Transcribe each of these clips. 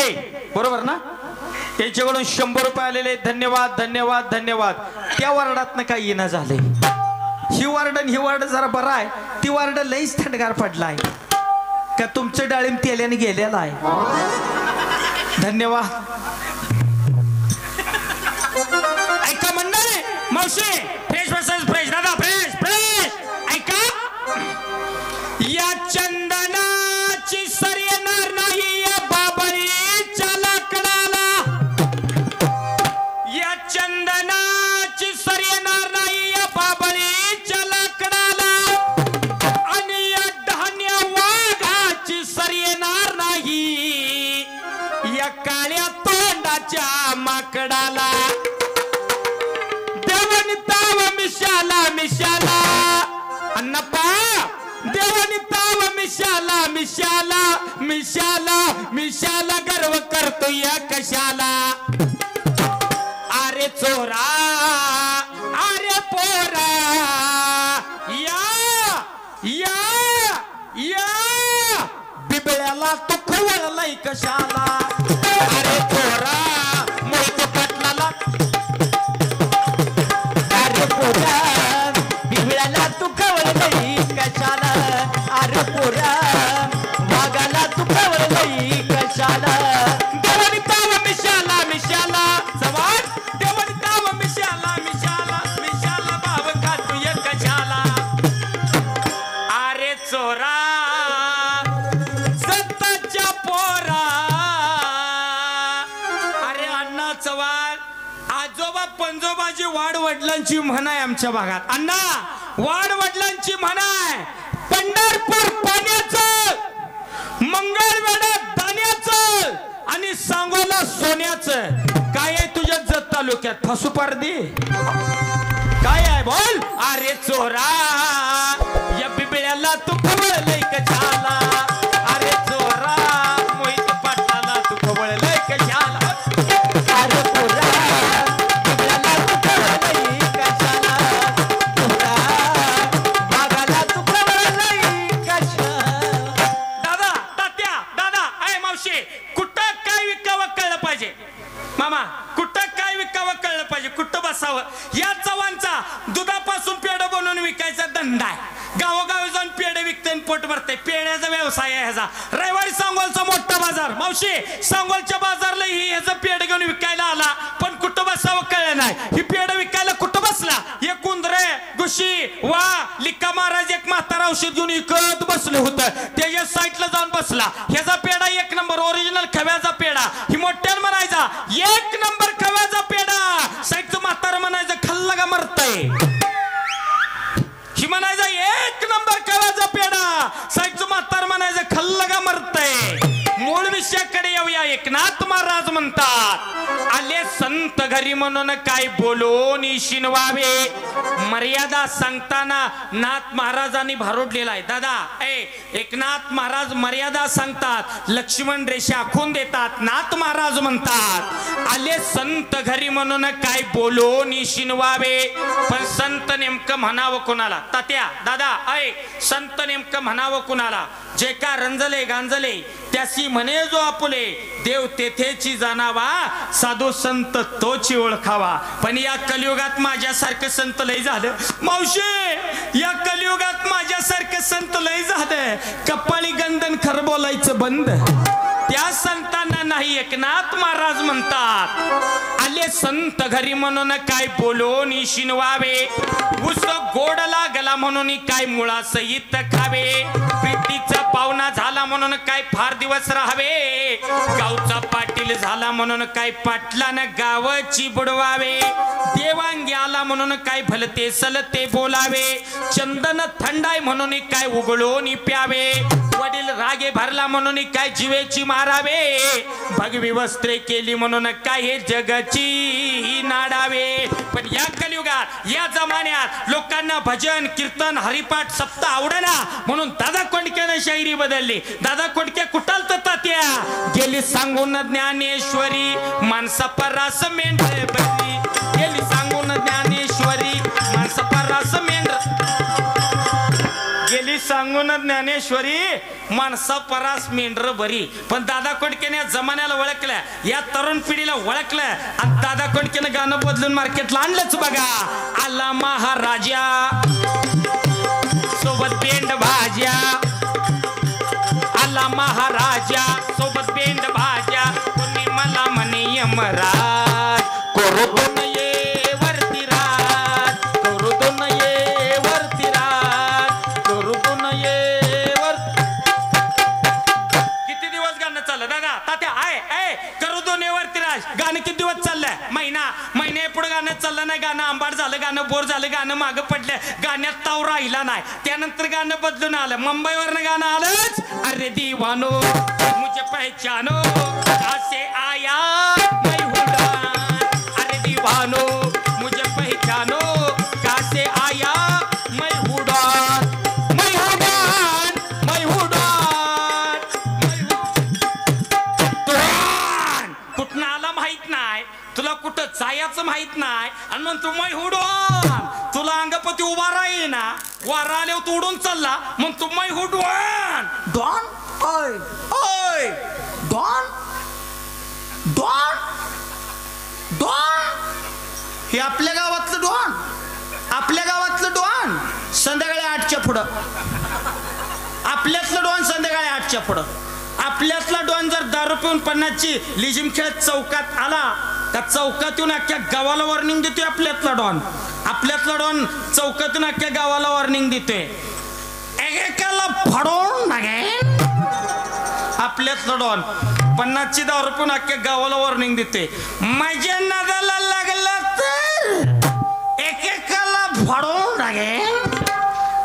मोठे बरोबर ना त्यांच्याकडून 100 रुपये आलेले धन्यवाद धन्यवाद धन्यवाद त्या वार्डातनं काही येणं झाले ही वार्ड जरा बरा आहे ती वार्ड लईच थंडगार पडलाय का तुमचं डाळिंब तेल्याने गेलेला आहे धन्यवाद ऐका मंडळी मावशी फ्रेश वर्सेस फ्रेश दादा फ्रेश फ्रेश ऐका या चंदनाची सर येणार नाही या बाबळीच्या लाकडाला या चंदनाची सर येणार नाही या बाबळीच्या लाकडाला आणि या डहाण्या वाघाची सर येणार नाही या काळ्या तोंडाच्या माकडाला देवानी ताव मिशाला मिशाला अन्नप्पा देवानी ताव मिशाला मिशाला मिशाला मिशाला गर्व करतो या कशाला अरे चोरा अरे पोरा या बिबळ्याला तो खवळलाय कशाला अरे चोरा मोहित पाटलाला अरे पोरा बिबळ्याला तू खवळलाय कशाला अरे पोरा वाघाला तू खवळलाय कशाला देवानी ताव मिशाला मिशाला सवार देवानी ताव मिशाला मिशाला मिशाला भाव खातो या कशाला अरे चोरा सत्ताच्या पोरा अरे अण्णा चव्हाण आजोबा पंजोबाची वाड वडिलांची म्हण आहे आमच्या भागात अण्णा वाड वडिलांची म्हण आहे पंढरपूर पाण्याचं मंगळवेढा दाण्याचं आणि सांगोला सोन्याचं काय आहे तुझ्या जत तालुक्यात फसुपारदी काय आहे बोल अरे चोरा या बिबळ्याला तू खवळलंय कशाला अरे चोरा मोहित पाटलाला तू खवळलंय कशाला अरे पोरा बिबळ्याला तू खवळलंय कशाला पोरा वाघाला तू खवळलंय कशाला दादा तात्या दादा ऐ मावशी कुठं काय विकावं कळलं पाहिजे मामा कुठं काय विकावं कळलं पाहिजे कुठं बसावं या चव्हाणचा दुधापासून पेढं बनवून विकायचा धंदा आहे गावोगावी जाऊन पेढे विकते पोट भरते पेढ्याचा व्यवसाय आहे ह्याचा रविवारी सांगोलचा मोठा बाजार मावशी सांगोलच्या बाजारला ही ह्याचं पेढ घेऊन विकायला आला पण कुठं बसावं कळलं नाही ही पेढ विकायला कुठं बसला एक कुंदरे गुशी वा लिक्का महाराज एक म्हातारा औषध घेऊन विकत बसले होतं त्याच्या साईडला जाऊन बसला ह्याचा पेढा 1 नंबर ओरिजिनल खव्याचा पेढा ही मोठ्यानं म्हणायचा 1 नंबर खव्याचा पेढा साईडचं म्हातारा म्हणायचं खाल्ला का मरतय ही म्हणायचा 1 नंबर खव्याचा पेढा साईडचं म्हातारा म्हणायचं खाल्ला का मरतय मूळ विषयाकडे येऊया एकनाथ महाराज म्हणतात आले संत घरी म्हणून काय बोलून शिनवावे मर्यादा सांगताना नाथ महाराजांनी भारोडलेला आहे दादा एकनाथ महाराज मर्यादा सांगतात लक्ष्मण रेषा आखून देतात नाथ महाराज म्हणतात आले संत घरी म्हणून काय बोलून शिनवावे पण संत नेमकं म्हणावं कोणाला तात्या दादा संत नेमकं म्हणावं कोणाला जे का रंजले गांजले त्यासी म्हणे जो आपुले देव तेथेची जाणावा साधू संत तोची ओळखावा पण या कलियुगात माझ्यासारखं संत लय झालं मावशी या कलियुगात माझ्यासारखं संत लय झालं कपाळी गंधन खरं बोलायचं बंद त्या संतांना नाही एकनाथ महाराज म्हणतात आले संत घरी म्हणून काय बोलून शिनवावे उस गोड लागला म्हणून काय मुळा सहित खावे प्रीतीचा पाहुणा झाला म्हणून काय फार दिवस राहावे गावचा पाटील झाला म्हणून काय पाटलानं गावाची बुडवावे देवांगी आला म्हणून काय भलते सलते बोलावे चंदन थंडाय म्हणून काय उघडून प्यावे वडील रागे भरला म्हणून काय जीवेची मारावे भगवी वस्त्रे केली म्हणून काय हे जगाची नाडावे पण या कलियुगात या जमान्यात लोकांना भजन कीर्तन हरिपाठ सप्ताह आवडेना म्हणून दादा कोंडकेने शायरी बदलली दादा कोंडके कुठाल तात्या गेली सांगून ज्ञानेश्वरी माणसा परास मेंढ बसली गेली सांगून ज्ञानेश्वरी माणसा परास मेंढ गेली सांगून ज्ञानेश्वरी माणसा परास मेंढर बरी. पण दादा कोंडकेने या जमान्याला ओळखलं, या तरुण पिढीला ओळखलं आणि दादा कोंडकेने गाणं बदलून मार्केटला आणलंच बघा. आला महाराजा सोबत पेंड भाज्या, आला महाराजा सोबत पेंड भाज्या, तुम्ही मला म्हणे यमराज करू दोन ये वरती राज, करू दोन ये वरती राज, करू दोन ये वर. किती दिवस गाणं चाललं दादा तात्या? आहे करू दोन ये वरती राज गाणं किती दिवस चाललंय? महिने पुढे गाणं चाललं नाही. गाणं आंबाड झालं, गाणं बोर झालं, गाणं मागं पडलं, गाण्यात ताव राहिला नाही. त्यानंतर गाणं बदलून आलं, मुंबईवरनं गाणं आलंच. अरे दीवानो मुझे पहचानो कैसे आया मैं उड़ान, अरे दीवानो मुझे पहचानो कैसे आया मैं उड़ान, मैं उड़ान, मैं उड़ान, उड़ान. कुठं आला माहित नाही तुला, कुठं जायचं माहित नाही आणि मग तू मै उडवान. तुला अंगपती उभा राही ना, वारा आले तू उडून चालला मग तू मै उडवान. डॉन ओय ओय डॉन डॉन डॉन, हे आपल्या गावातलं डॉन, आपल्या गावातलं डॉन संध्याकाळी 8च्या पुढं. आपल्यातलं डॉन संध्याकाळी 8च्या पुढं. आपल्यातला डॉन जर दारू पिऊन 50ची लिजिम खेळत चौकात आला, त्या चौकातून अख्ख्या गावाला वॉर्निंग देतोय. आपल्यातला डॉन चौकातून अख्ख्या गावाला वॉर्निंग देतोय, एकेकाला फाडून टाकेन. आपल्यातला डॉन 50ची दारू पिऊन अख्ख्या गावाला वॉर्निंग देतोय. माझ्या नादाला लागलं तर एकेकाला फाडून टाकेन,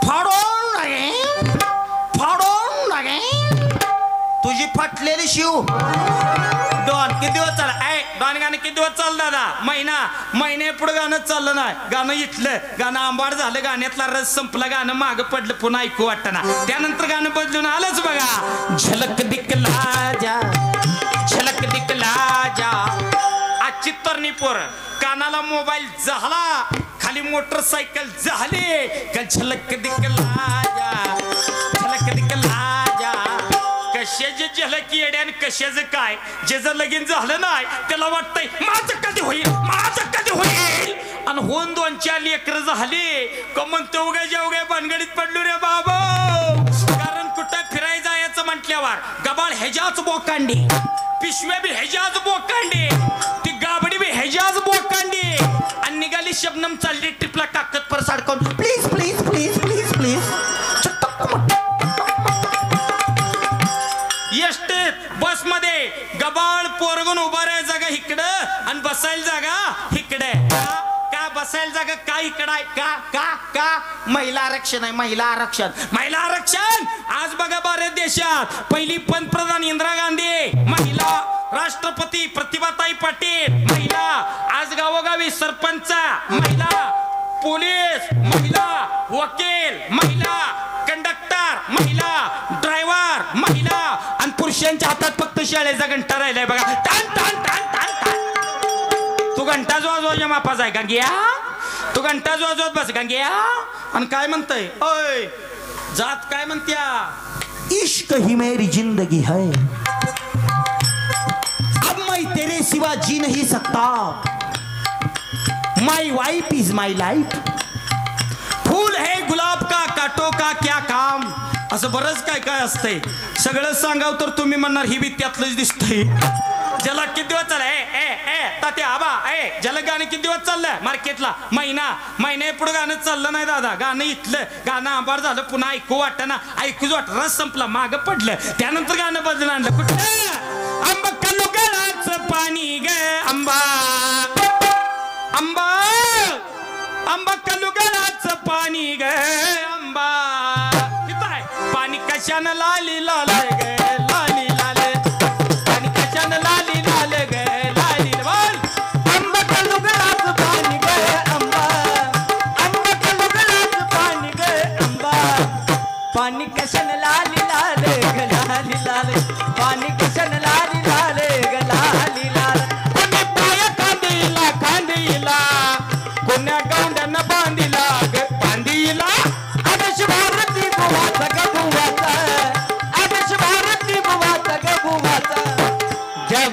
फाडून टाकेन, फाडून टाकेन. तुझी फाटलेली शिव. डॉन किती दिवस चाल? डॉन गाणं किती दिवस चाललं दादा? महिने पुढे गाणं चाललं नाही. गाणं इथलं, गाणं आंबाड झालं, गाण्यातला रस संपला, गाणं मागं पडलं, पुन्हा ऐकू वाटना. त्यानंतर गाणं बदलून आलंच बघा. झलक दिखला जा, झलक दिखला जा. आजची तरणी पोर कानाला मोबाईल झाला, खाली मोटरसायकल झाली का झलक दिखला जा, झलक दिखला जा. कशाचे झलक येड्या आणि कशाचं काय, ज्याचं लगीन झालं नाही त्याला वाटतंय माझं कधी होईल, माझं कधी होईल. आणि होऊन 2-4 लेकरं झाली का म्हणतो उगा जेवढ्या भानगडीत पडलो रे बाबा. कारण कुठं फिरायला जायचं म्हटल्यावर गबाळ ह्याच्याच बोकांडी, पिशव्या बी ह्याच्याच बोकांडी, ती गाबडी बी ह्याच्याच बोकांडी. आणि निघाली शबनम चालली ट्रिपला कागद परस अडकवून please please please please please. Bus मध्ये गबाळ पोरगून उभा राहाय जागा इकडं आणि बसायला जागा इकडे. का बसायला जागा का इकडं आहे? का का का महिला आरक्षण आहे, महिला आरक्षण, महिला आरक्षण. आज बघा भारत देशात पहिली पंतप्रधान इंदिरा गांधी महिला, राष्ट्रपती प्रतिभाताई पाटील महिला, आज गावोगावी सरपंच महिला, पोलीस महिला, वकील महिला, कंडक्टर महिला, ड्रायव्हर महिला. आणि पुरुषांच्या हातात फक्त शाळेचा घंटा राहिलाय बघा. टान टान टान टान टान. तू घंटा वाजवायच्या मापाचा आहे का गंग्या? तू घंटा वाजवत बस गंग्या. आणि काय म्हणतय ओय जात काय म्हणत्या? इश्क ही मेरी जिंदगी है, अब मैं तेरे सिवा जी नहीं सकता, my wife is my life, फूल है गुलाब का काटो का क्या काम. असं बरंच काय काय असतंय. सगळं सांगाव तर तुम्ही म्हणणार ही बी त्यातलंच दिसतंय. ज्याला किती दिवस चाललंय तात्या आबा ज्याला गाणं किती दिवस चाललंय मार्केटला? महिने पुढे गाणं चाललं नाही दादा. गाणं इथलं, गाणं आंबाड झालं, पुन्हा ऐकू वाटना, ऐकूच वाट, रस संपला, मागं पडलं. त्यानंतर गाणं बदलून आणलं. कुठलं? आंबा कल्लू गळाचं पाणी ग आंबा, आंबा आंबा कल्लू गळाचं पाणी ग आंबा. पाणी कशानं लाली लाल ग लाली लाल, पाणी कशानं लाली लाल ग लाली लाल. आंबा कल्लू गळाचं पाणी ग आंबा, आंबा कल्लू गळाचं पाणी ग आंबा. पाणी कशानं लाली लाल ग लाली लाल, पाणी कशानं लाली लाल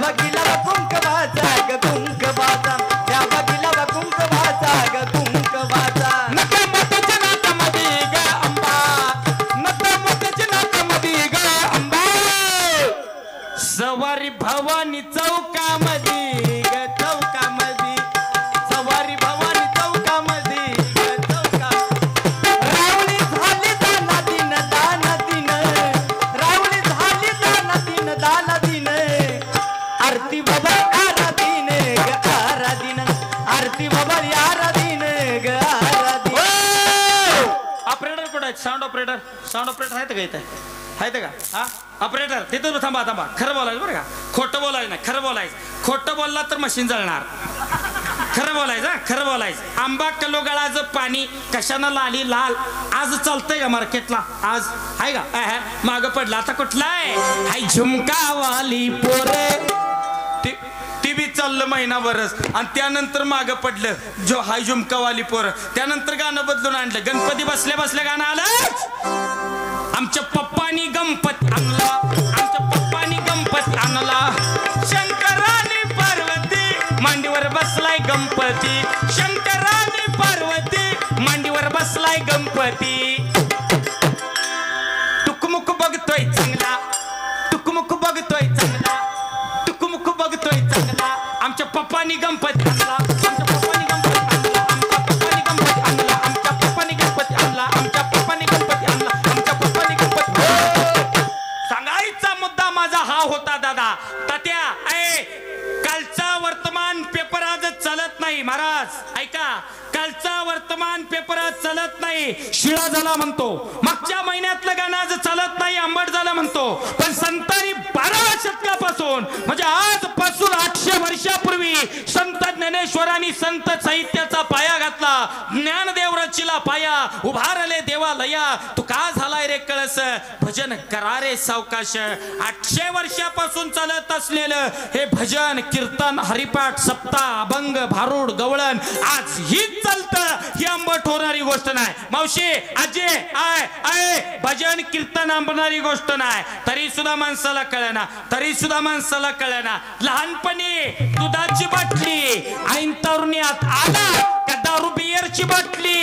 बघिला कुंकवाचा ग कुंकवाचा त्या बघिला कुंकवाचा ग कुंकवाचा नकमतच्या नाकामध्ये ग अंबा नकमतच्या नाकामध्ये ग अंबा सवारी भवानी चौकामध्ये ग चौकामध्ये सवारी भवानी चौकामध्ये ग चौका रावणी झाली दाना दिन रावणी झाली दाना दिन आरती बाबा आराधीन ग आराधीन आरती बाबा आराधीन ग आराधीन ऑपरेटर कुठे आहेत साऊंड ऑपरेटर आहेत का इथे आहेत का हा ऑपरेटर तिथं थांबा खरं बोलायचं बरं का खोटं बोलायचं नाही खरं बोलायचं खोटं बोलला तर मशीन जळणार खरं बोलायचं आंबा किलो गळाचं पाणी कशानं लाली लाल आज चालतंय का मार्केटला आज आहे का मागं पडला आता कुठला आहे हाय झुमकावाली पोरे ती बी चाललं महिनाभरच आणि त्यानंतर मागं पडलं जो हाय झुमकावाली पोरं त्यानंतर गाणं बदलून आणलं गणपती बसल्या बसल्या गाणं आलं आमच्या पप्पानी गणपती आणला शंकराने पार्वती मांडीवर बसलाय गणपती शंकराने पार्वती मांडीवर बसलाय गणपती टुकमुक बघतोय चांगला आमच्या पप्पानी गणपती आणला सांगायचा मुद्दा माझा हा होता दादा तात्या कालचा वर्तमान पेपर आज चालत नाही महाराज ऐका कालचा वर्तमान पेपर आज चालत नाही शिळा झाला म्हणतो मागच्या महिन्यातलं गाणं आज चालत नाही आंबट झालं म्हणतो पण संतांनी 12व्या शतकापासून म्हणजे आजपासून 800 वर्षापूर्वी संत ज्ञानेश्वरांनी संत साहित्याचा पाया घातला ज्ञानदेव रचिला पाया उभारले देवालया तू का झालाय रे कळस भजन करा रे सावकाश 800 वर्षापासून चालत असलेलं हे भजन कीर्तन हरिपाठ सप्ताह अभंग भारूड गवळण आज हीच चालतं ही आंबट होणारी गोष्ट नाही मावशी आजे आय भजन कीर्तन आंबणारी गोष्ट नाही तरी सुद्धा माणसाला कळेना लहानपणी दुधाची बाटली ऐन तरुण्यात आला का दारू बियरची बाटली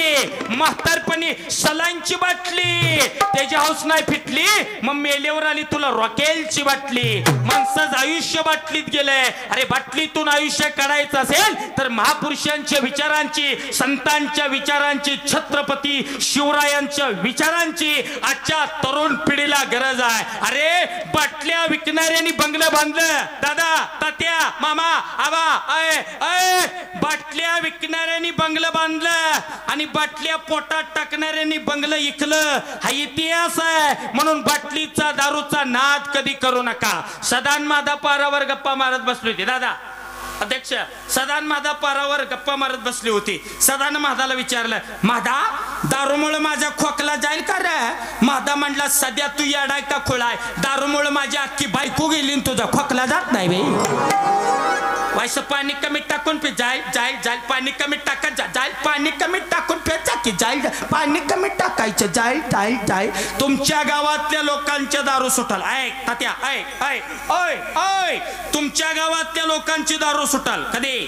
म्हातारपणी सलांची बाटली त्याची हौस नाही फिटली मग मेल्यावर आली तुला रॉकेलची बाटली माणसाचं आयुष्य बाटलीत गेलंय अरे बाटलीतून आयुष्य काढायचं असेल तर महापुरुषांच्या विचारांची संतांच्या विचारांची छत्रपती शिवरायांच्या विचारांची आजच्या तरुण पिढीला गरज आहे अरे बाटल्या विकणाऱ्यांनी बंगलं बांधलं दादा तात्या मामा आबा बाटल्या विकणाऱ्यांनी बंगलं बांधलं आणि बाटल्या पोटात टाकणाऱ्यांनी बंगलं इकलं हा इतिहास आहे म्हणून बाटलीचा दारूचा नाद कधी करू नका सदान माधा पारावर गप्पा मारत बसली होती दादा अध्यक्ष सदान माधा पारावर गप्पा मारत बसली होती सदान माधाला विचारलं माधा दारूमुळे माझा खोकला जाईल का रे माधा म्हणला सध्या तू येडाय का खोळाय दारूमुळे माझी अख्खी बायको गेली तुझा खोकला जात नाही वैसे पाणी कमी टाकून पे जाईल पाणी कमी टाकत जाईल पाणी कमी टाकून पेचा की जाईल पाणी कमी टाकायचं जाईल तुमच्या गावातल्या लोकांच्या दारू सुटाल ऐक तात्या ओय तुमच्या गावातल्या लोकांची दारू सुटाल कधी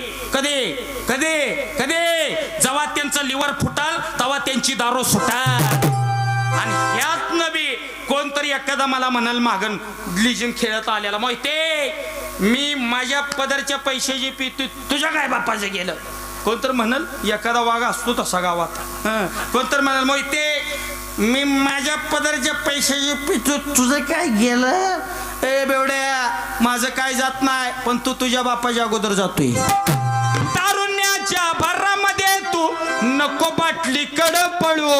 जेव्हा त्यांचं लिव्हर फुटाल तेव्हा त्यांची दारू सुटाल आणि यात नबी कोणतरी एखादा मला म्हणाल मागन लिजन खेळत आलेला माहिती मी माझ्या पदरच्या पैशाची पी तुझ्या काय बापाचं गेलं कोणतर म्हणाल एखादा वाघ असतो तसा गावात कोणतर म्हणाल माहिती मी माझ्या पदरच्या पैशाची पी तुझं काय गेलं ए बेवड्या माझं काय जात नाही पण तू तुझ्या बापाच्या अगोदर जातोय तारुण्याच्या भरामध्ये तू नको बाटलीकडं पळू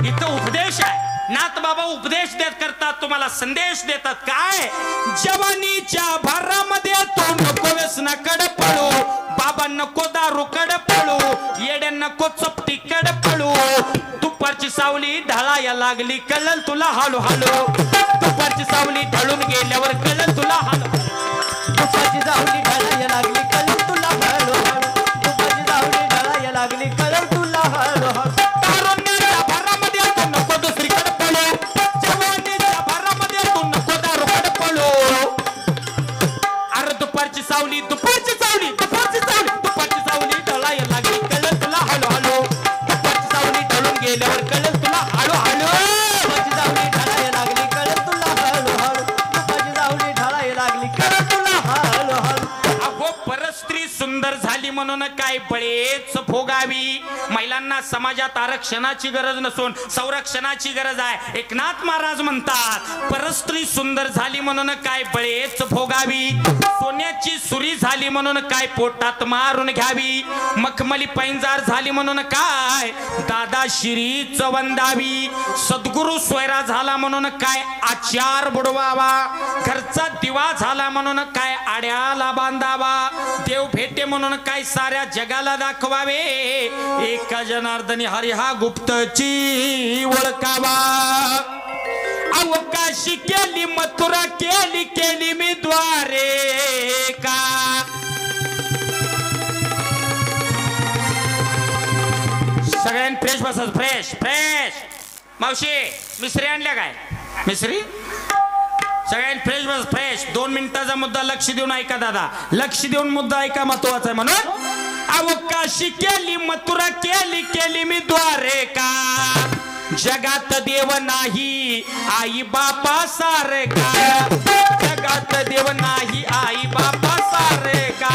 इथं उपदेश आहे नाथ बाबा उपदेश देत करतात तुम्हाला संदेश देतात काय जवानीच्या भरामध्ये तो नको व्यसनाकडे पळू बाबा नको दारूकडे पळू येड्या नको चपटीकडे पळू दुपारची सावली ढाळाया लागली कळल तुला हालू दुपारची सावली ढळून गेल्यावर कळल तुला हालू दुपारची सावली ढाळाया लागली कळल तुला हालू दुपारची सावली ढाळाया लागली कळल तुला हालू तारुण्याच्या भरामध्ये तो नको दुसरीकडे पळू जवानीच्या भरामध्ये तो नको दारूकडे पळू अरे दुपारची सावली दुपारची सावली दुपारची सावली दुपारची सावली ढळायला लागली कळलं तुला हळूहळू दुपारची सावली ढळून गेल्यावर कळलं तुला हळूहळू दुपारची सावली ढळायला लागली कळलं तुला हळूहळू दुपारची सावली ढळायला लागली कळलं तुला हळूहळू अहो परस्त्री सुंदर झाली म्हणून काय बळेच भोगावी महिलांना समाजात आरक्षणाची गरज नसून संरक्षणाची गरज आहे एकनाथ महाराज म्हणतात परस्त्री सुंदर झाली म्हणून काय बळेच भोगावी सोन्याची सुरी झाली म्हणून काय पोटात मारून घ्यावी मखमली पैंजार झाली म्हणून काय दादाशिरीच वंदावी सद्गुरु सोयरा झाला म्हणून काय आचार बुडवावा घरचा दिवा झाला म्हणून काय आड्याला बांधावा देव भेटे म्हणून काय साऱ्या जगाला दाखवावे एका जनार्दनी हरी हा गुप्तची ओळखावा अवकाशी केली मथुरा केली केली मी द्वारे का सगळ्यांनी फ्रेश बसत फ्रेश फ्रेश मावशी मिसरी आणल्या काय मिसरी सगळ्यांनी फ्रेश बस फ्रेश 2 मिनिटाचा मुद्दा लक्ष देऊन ऐका दादा लक्ष देऊन मुद्दा ऐका महत्वाचा आहे म्हणून अवकाशी केली मथुरा केली केली मी द्वारे का जगात देव नाही आई बापा सारे का जगात देव नाही आई बापा सारे का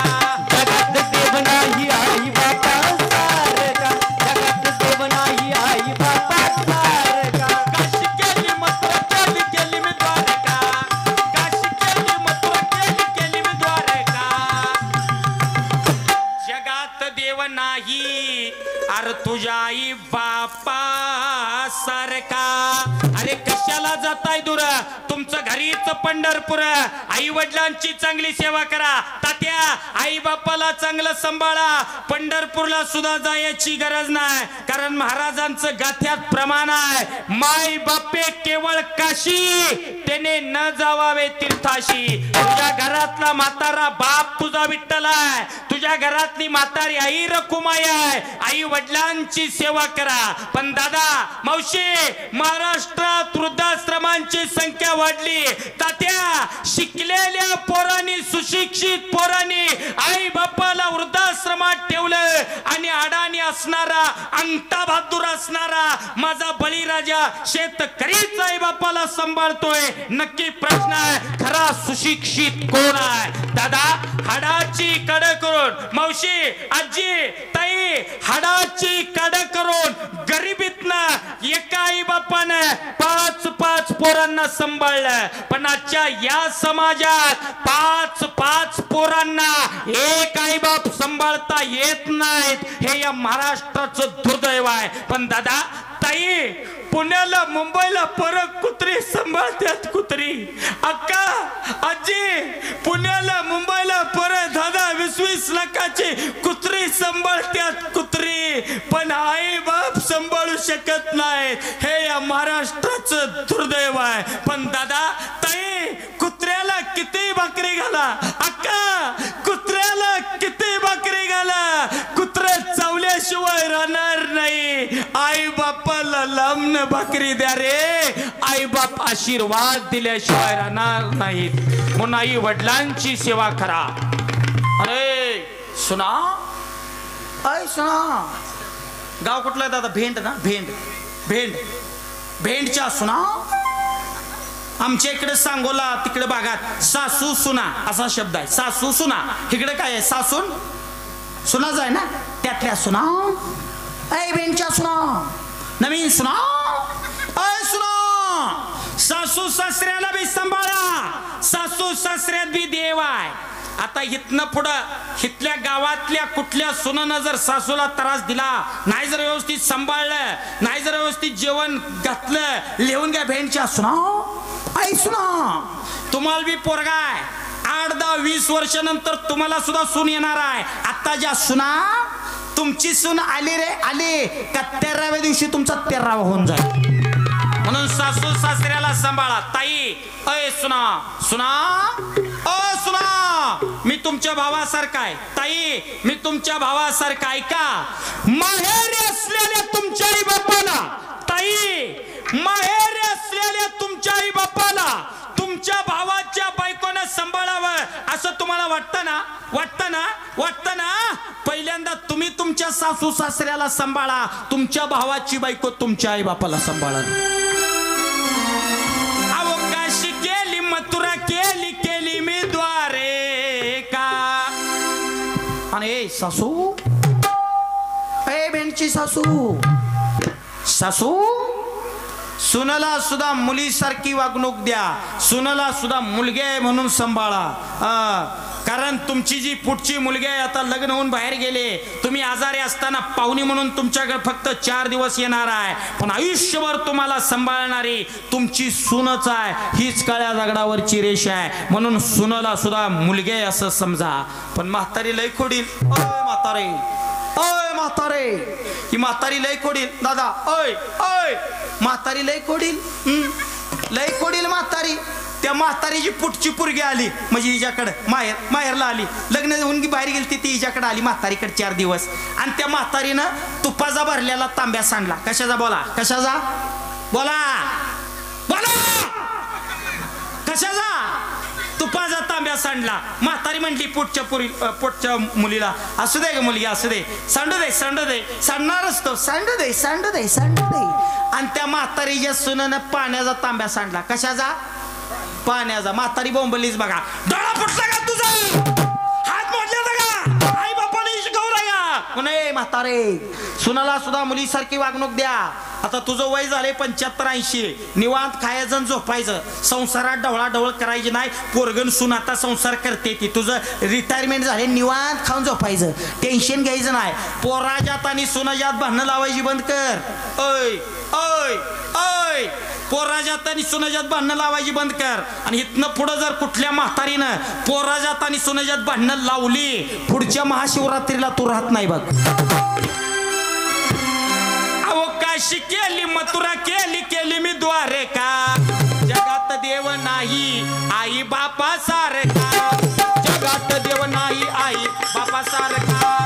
जगात देव नाही आई बापा सारे का जगात देव नाही आई बापा सारे का काशी केली मथुरा केली केली मी द्वारे का काशी केली मथुरा केली केली मी द्वारे का जगात देव नाही अरे तुझ्या आई बापा सारखा अरे कशाला जाताय दूर तुमचं घरीच पंढरपूर आई वडिलांची चांगली सेवा करा तात्या आई बापाला चांगलं सांभाळा पंढरपूरला सुद्धा जायची गरज नाही कारण महाराजांचं गाथ्यात प्रमाण आहे माय बापे केवळ काशी त्याने न जावावे तीर्थाशी तुझ्या घरातला म्हातारा बाप तुझा विठ्ठल आहे तुझ्या घरातली म्हातारी आई रखुमाई आहे आई वडिलांची सेवा करा पण दादा मावशी महाराष्ट्रात वृद्धाश्रमांची संख्या वाढली तात्या शिकलेल्या पोरांनी सुशिक्षित पोरांनी आई बापाला वृद्धाश्रमात ठेवलं आणि अडाणी असणारा अंगठा बहादूर असणारा माझा बळीराजा शेतकरीच आई बापाला सांभाळतोय नक्की प्रश्न आहे खरा सुशिक्षित कोण आहे दादा हाडाची कड करून मावशी आजी ताई हाडाची कड करून गरिबीतनं एका आई बापानं 5 पोरांना सांभाळलं पण आजच्या या समाजात 5 पोरांना एक आई बाप सांभाळता येत नाहीत हे या महाराष्ट्राचं दुर्दैव आहे पण दादा ताई पुण्याला मुंबईला परत कुत्री सांभाळतात कुत्री अक्का आजी पुण्याला मुंबईला परत 10-20 लाखाची कुत्री सांभाळतात कुत्री पण आई बाप सांभाळू शकत नाहीत हे या महाराष्ट्राचं दुर्दैव आहे पण दादा ताई कुत्र्याला किती भाकरी घाला अक्का कुत्र्याला किती भाकरी घाला कुत्रे चावल्याशिवाय राहणार नाही आई बापाला लांबन भाकरी द्या रे आई बाप आशीर्वाद दिल्याशिवाय राहणार नाहीत म्हणून आई वडिलांची सेवा करा अरे सुना आई सुना गाव कुठला दादा भेंड ना भेंड भेंड भेंडच्या सुना आमच्या इकडे सांगोला तिकडे भागात सासू सुना असा शब्द आहे सासू सुना इकडे काय आहे सासून सुनाच आहे ना त्यातल्या सुना ऐ भेंडच्या सुना नवीन सुना ऐ सुना सासू सासऱ्याला बी सांभाळा सासू सासऱ्यात बी देव आहे आता इथनं पुढं इथल्या गावातल्या कुठल्या सुनानं जर सासूला त्रास दिला नाही जर व्यवस्थित सांभाळलं नाही जर व्यवस्थित जेवण घातलं लिहून घ्या भेंडच्या सुना आई सुना तुम्हाला बी पोरगा आहे 8-10-20 वर्षानंतर तुम्हाला सुद्धा सून येणार आहे आता ज्या सुना तुमची सून आली रे आली का 13व्या दिवशी तुमचा 13वा होऊन जाईल म्हणून सासू सासऱ्याला सांभाळा ताई अय सुना सुना अ सुना मी तुमच्या भावासारखा आहे ताई मी तुमच्या भावासारखा ऐका माहेरी असलेल्या तुमच्या आई बापाला ताई माहेरी असलेल्या तुमच्या आई बापाला तुमच्या भावाच्या बायकोनं सांभाळावं असं तुम्हाला वाटतं ना पहिल्यांदा तुम्ही तुमच्या सासू सासऱ्याला सांभाळा, तुमच्या भावाची बायको तुमच्या आई बापाला सांभाळा. अवकाशी केली मथुरा केली मी द्वारे का. आणि ए सासू, ए बेंडची सासू सुनाला सुद्धा मुलीसारखी वागणूक द्या, सुनाला सुद्धा मुलगी आहे म्हणून सांभाळा. कारण तुमची जी पुढची मुलगी आहे आता लग्न होऊन बाहेर गेले, तुम्ही आजारी असताना पाहुणी म्हणून तुमच्याकडे फक्त 4 दिवस येणार आहे, पण आयुष्यभर तुम्हाला सांभाळणारी तुमची सूनच आहे. हीच काळ्या दगडावरची रेषा आहे, म्हणून सुनाला सुद्धा मुलगी आहे असं समजा. पण म्हातारी लय खोडील. ओय म्हातारे, ही म्हातारी लय खोडील दादा. ओय म्हातारी लय खोडील म्हातारी. त्या म्हातारीची पुढची पोरगी आली म्हणजे हिच्याकडे माहेरला आली, लग्न होऊन बाहेर गेली ती हिच्याकडे आली म्हातारीकडे 4 दिवस. आणि त्या म्हातारीनं तुपाचा भरलेला तांब्या सांडला. कशाचा बोला कशाचा तुपाचा तांब्या सांडला. म्हातारी म्हणली पुढच्या मुलीला, असू दे ग मुलगी, असू दे, सांडू दे सांडणारच तो, सांडू दे. आणि त्या म्हातारीच्या सुनेनं पाण्याचा तांब्या सांडला. कशाचा? पाण्याचा. म्हातारी बोंबलीच बघा. डोळा फुटला का तुझा? हात मोडले का? आई बापाने शिकवलं का? नाही म्हातारे, सुनाला सुद्धा मुलीसारखी वागणूक द्या. आता तुझं वय झालंय 75-80, निवांत खायचं आणि झोपायचं, संसारात ढवळाढवळ करायची नाही. पोरगण सून आता संसार करते ती, तुझं रिटायरमेंट झाले, निवांत खाऊन झोपायचं, टेन्शन घ्यायचं नाही. पोराजात आणि सुनाजात भांडणं लावायची बंद कर. पोराजात आणि सुनाजात भांडणं लावायची बंद कर. आणि इथनं पुढं जर कुठल्या म्हातारीनं पोराजात आणि सुनाजात भांडणं लावली, पुढच्या महाशिवरात्रीला तू राहत नाही बघ. अवकाशी केली मथुरा केली मी द्वारे का. जगात देव नाही आई बापा सारखा. जगात देव नाही आई बापा सारखा.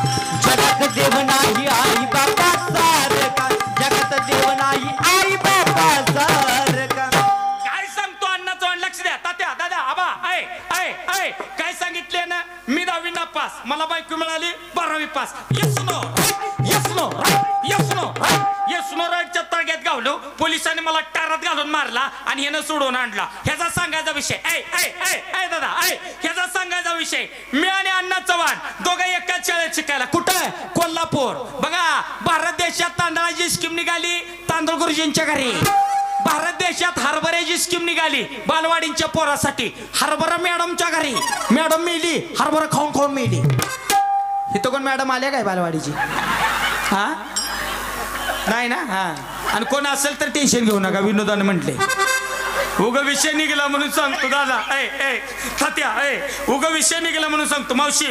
जगात देव नाही आई बापा सारखा. जगात देव नाही आई बापा सारखा. काय सांगतो अण्णाचं? लक्ष द्या तात्या, दादा, आबा. काय सांगितले ना? मी 10वी नापास, मला बायको मिळाली 12वी पास. येस नो राईटच्या तळग्यात गावलो, पोलिसांनी मला टारात घालून मारला आणि ह्यानं सोडून आणला. ह्याचा सांगायचा विषय दादा, ह्याचा सांगायचा विषय. मी आणि अण्णा चव्हाण दोघं एकाच शाळेत शिकायला. कुठं? कोल्हापूर. बघा, भारत देशात तांदळाची स्कीम निघाली तांदूळ गुरुजींच्या घरी. भारत देशात हरभऱ्याची स्कीम निघाली बालवाडींच्या पोरासाठी. हरभरा मॅडमच्या घरी. मॅडम मेली, हरभरा खाऊन मेली. इथं कोण मॅडम आल्या काय बालवाडीची? हा नाही ना. हा, आणि कोण असेल तर टेन्शन घेऊ नका, विनोदाने म्हटले. उगा विषय निघाला म्हणून सांगतो दादा, सत्या, उगा विषय निघाला म्हणून सांगतो. मावशी,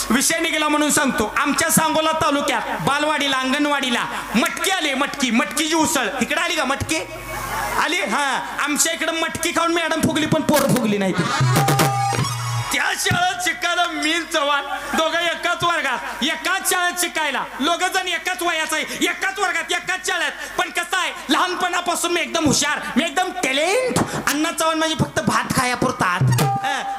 विषय निघाला म्हणून सांगतो. आमच्या सांगोला तालुक्यात बालवाडीला, अंगणवाडीला मटकी आली. मटकीची उसळ इकडे आली का? मटकी आली. हा, आमच्या इकडे मटकी खाऊन मॅडम फुगली पण पोरं फुगली नाही. त्या शाळेत शिकायला मी चव्हाण दोघं एकाच वर्गात, एकाच शाळेत शिकायला. दोघं जण एकाच वयाचं आहे, एकाच वर्गात, एकाच शाळेत. पण कसं आहे, लहानपणापासून मी एकदम हुशार, मी एकदम टॅलेंट. अण्णा चव्हाण म्हणजे फक्त भात खायापुरतात.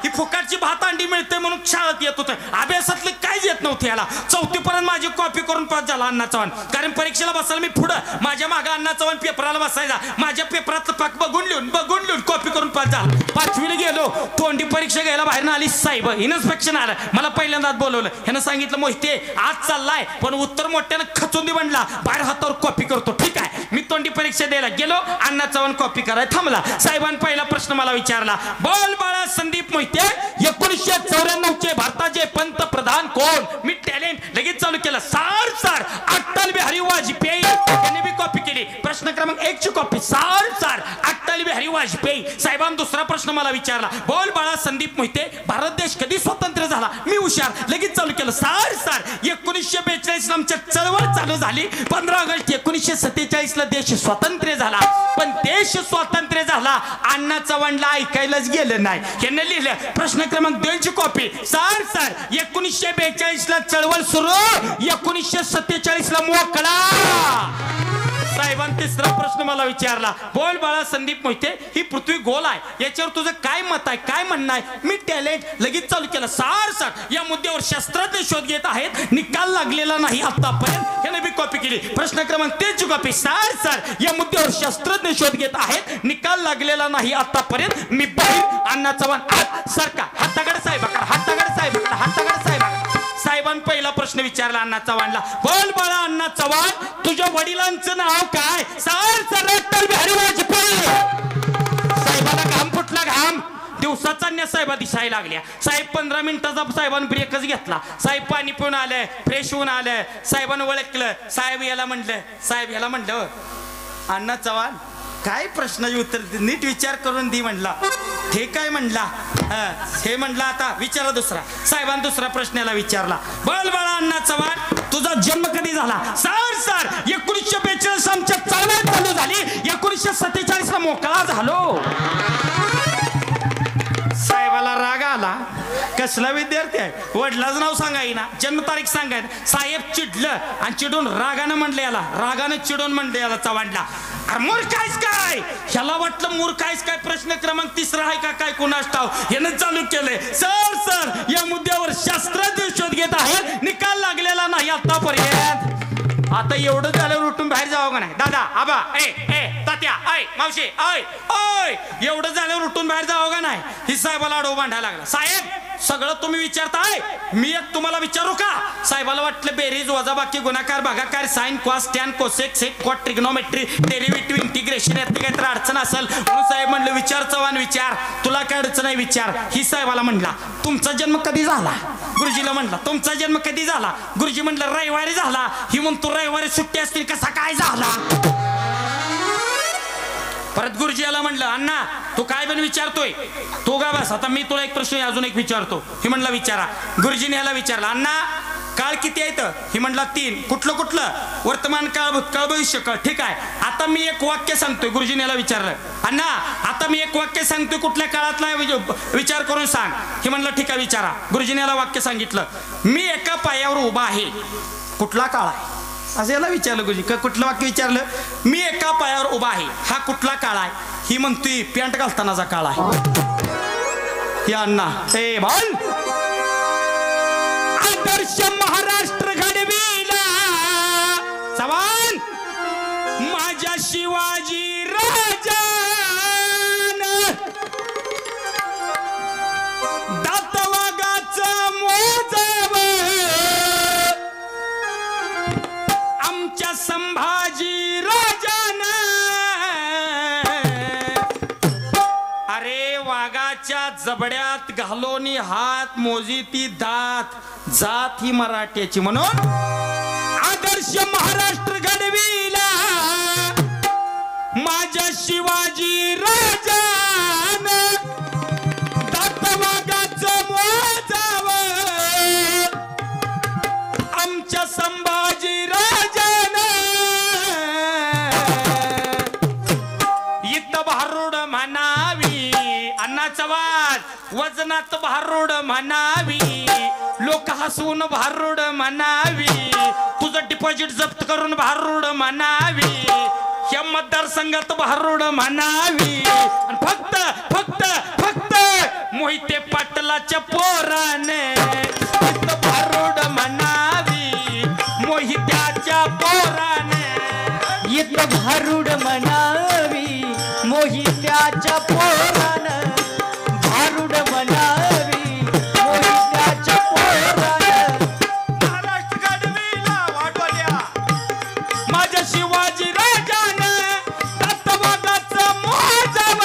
ही फुकाटची भात अंडी मिळते म्हणून शाळेत येत होतं. अभ्यासातले काहीच येत नव्हते याला. 4थी पर्यंत माझी कॉपी करून पास झाला अण्णा चव्हाण. कारण परीक्षेला बसायला मी पुढं, माझ्या मागं अण्णा चव्हाण पेपराला बसायचा. माझ्या पेपरातलं पाक बघून लिहून कॉपी करून पास झाला. 5वीला गेलो, तोंडी परीक्षा घ्यायला बाहेर आली. साहेब इन्स्पेक्शन आलं, मला पहिल्यांदाच बोलवलं. ह्यानं सांगितलं, मोहिते आज चाललाय पण उत्तर मोठ्यानं खचून म्हणला, बाहेर हातावर कॉपी करतो. ठीक आहे. मी तोंडी परीक्षा द्यायला गेलो, अण्णा चव्हाण कॉपी करायला थांबला. साहेबांनी पहिला प्रश्न मला विचारला, बोल बाळा संदीप मोहिते, 1994चे भारताचे पंतप्रधान कोण? मी टॅलेंट लगेच चालू केलं. सार अटल बिहारी वाजपेयी. त्यांनी बी कॉपी केली. प्रश्न क्रमांक 1 ची कॉपी. सार अटल बिहारी वाजपेयी. साहेबांनी दुसरा प्रश्न मला विचारला, बोल बाळा संदीप मोहिते, भारत देश कधी स्वतंत्र झाला? मी हुशार, लगेच चालू केलं. सार 1942 आमच्या चळवळ चालू झाली. 15 ऑगस्ट 1947 देश स्वातंत्र्य झाला. पण देश स्वातंत्र्य झाला अण्णा चव्हाणला ऐकायलाच गेलं नाही. यांनी लिहिलं प्रश्न क्रमांक 2 ची कॉपी. सार 1942 ला चळवळ सुरू, 1947 ला मोकळा. साहेबांनी तिसरा प्रश्न मला विचारला, बोल बाळा संदीप मोहिते, ही पृथ्वी गोल आहे, याच्यावर तुझं काय मत आहे, काय म्हणणं आहे? मी टॅलेंट लगेच चालू केलं. सारसाट या मुद्द्यावर शास्त्रज्ञ शोध घेत आहेत, निकाल लागलेला नाही आतापर्यंत. याने बी कॉपी केली. प्रश्न क्रमांक 3 कॉपी. सारसाट या मुद्द्यावर शास्त्रज्ञ शोध घेत आहेत, निकाल लागलेला नाही आतापर्यंत. मी बाहेर. अण्णा चव्हाण सरका. हातागड साहेबाकडे, हातागड साहेबाकडे, हातागड साहेबाकडे. साहेबांनी पहिला प्रश्न विचारला अण्णा चव्हाणला, बोल बाळा अण्णा चव्हाण, तुझ्या वडिलांचं नाव काय? अटल बिहारी वाजपेयी. साहेबाला घाम फुटला, घाम. दिवसाचा न्या साहेबा दिसायला लागल्या. साहेब 15 मिनिटाचा साहेबांनी ब्रेकच घेतला. साहेब पाणी पिऊन आलं, फ्रेश होऊन आलं. साहेबांनी ओळखलं. साहेब याला म्हणलं अण्णा चव्हाण काय प्रश्नाचे उत्तर नीट विचार करून दी म्हणला. हे काय म्हणला? हे म्हणला आता विचारा दुसरा. साहेबांनी दुसरा प्रश्नाला विचारला, बोल बाळा अण्णा चव्हाण, तुझा जन्म कधी झाला? सर 1942 आमच्या चालव्यात चालू झाली, 1947 ला मोकळा झालो. साहेबाला राग आला. कसला विद्यार्थी आहे, वडिलाचं नाव सांगायना, जन्मतारीख सांगाय. साहेब चिडलं आणि चिडून रागानं म्हणले याला, चिडून म्हणले याला चव्हाणला, अरे मूर्ख आहेस काय? ह्याला वाटलं मूर्ख आहेस काय, प्रश्न क्रमांक 3 आहे का काय कुणास ठाव. यानं चालू केलंय, सर या मुद्द्यावर शास्त्रज्ञ शोध घेत आहेत, निकाल लागलेला नाही आतापर्यंत. आता एवढं झाल्यावर उठून बाहेर जावं का नाही? दादा, आबा, ए तात्या, ऐ मावशी, ऐ एवढं झाल्यावर उठून बाहेर जावं का नाही? ही साहेबाला आडव बांधायला लागला. साहेब सगळं तुम्ही विचारताय, मी एक तुम्हाला विचारू का? साहेबाला वाटलं बेरीज वजाबाकी गुणाकार भागाकार sine cos tan cosec sec cot trigonometry derivative integration यातली काहीतरी अडचण असेल म्हणून साहेब म्हणलं विचार चव्हाण विचार, तुला काय अडचण आहे विचार. ही साहेबाला म्हणला, तुमचा जन्म कधी झाला? गुरुजीला म्हणला, तुमचा जन्म कधी झाला? गुरुजी म्हणलं रविवारी झाला. ही म्हणतो रविवारी सुट्टी असतील, कसा काय झाला? परत गुरुजी याला म्हणलं, अण्णा तू काय पण विचारतोय, तू का बस, आता मी तुला एक प्रश्न अजून एक विचारतो. ही म्हणला विचारा. गुरुजीने याला विचारला, अण्णा काळ किती आहेत? ही म्हणला 3. कुठलं? वर्तमान काळ, भूतकाळ, भविष्य काळ. ठीक आहे, आता मी एक वाक्य सांगतोय. गुरुजीने याला विचारलं, अण्णा आता मी एक वाक्य सांगतोय, कुठल्या काळातला विचार करून सांग. ही म्हणलं ठीक आहे विचारा. गुरुजीने याला वाक्य सांगितलं, मी एका पायावर उभा आहे. कुठला काळ आहे असं याला विचारलं गुरुजी. कुठलं वाक्य विचारलं? मी एका पायावर उभा आहे, हा कुठला काळ आहे? ही म्हणतोय पॅन्ट घालतानाचा काळ आहे. या अण्णा ए बोल. आदर्श महाराष्ट्र घडविला चव्हाण माझ्या शिवाजी राजान, दातवागाचं मोजाव आमच्या संभाजी राजान. अरे वाघाच्या जबड्यात घालोनी हात मोजी ती दात, जात ही मराठ्याची म्हणून आदर्श महाराष्ट्र घडविला माझ्या शिवाजी राजान, दातवागाचं मोजाव आमच्या संभाजी राजान. इथं भारूड म्हणावी अण्णा चव्हाण, वजनात भारूड म्हणावी, लोक हसवून भारूड म्हणावी, तुझं डिपॉझिट जप्त करून भारूड म्हणावी, या मतदारसंघात भारूड म्हणावी. आणि फक्त फक्त फक्त मोहिते पाटलाच्या पोराने भारूड म्हणावी, मोहित्याच्या पोराने इथं भारूड म्हणावी, मोहित्याच्या पोरानं भारूड म्हणावी, मोहित्याच्या पोरानं. महाराष्ट्र घडविला वाटवाल्या माझ्या शिवाजी राजानं, दातवागाचं मोजाव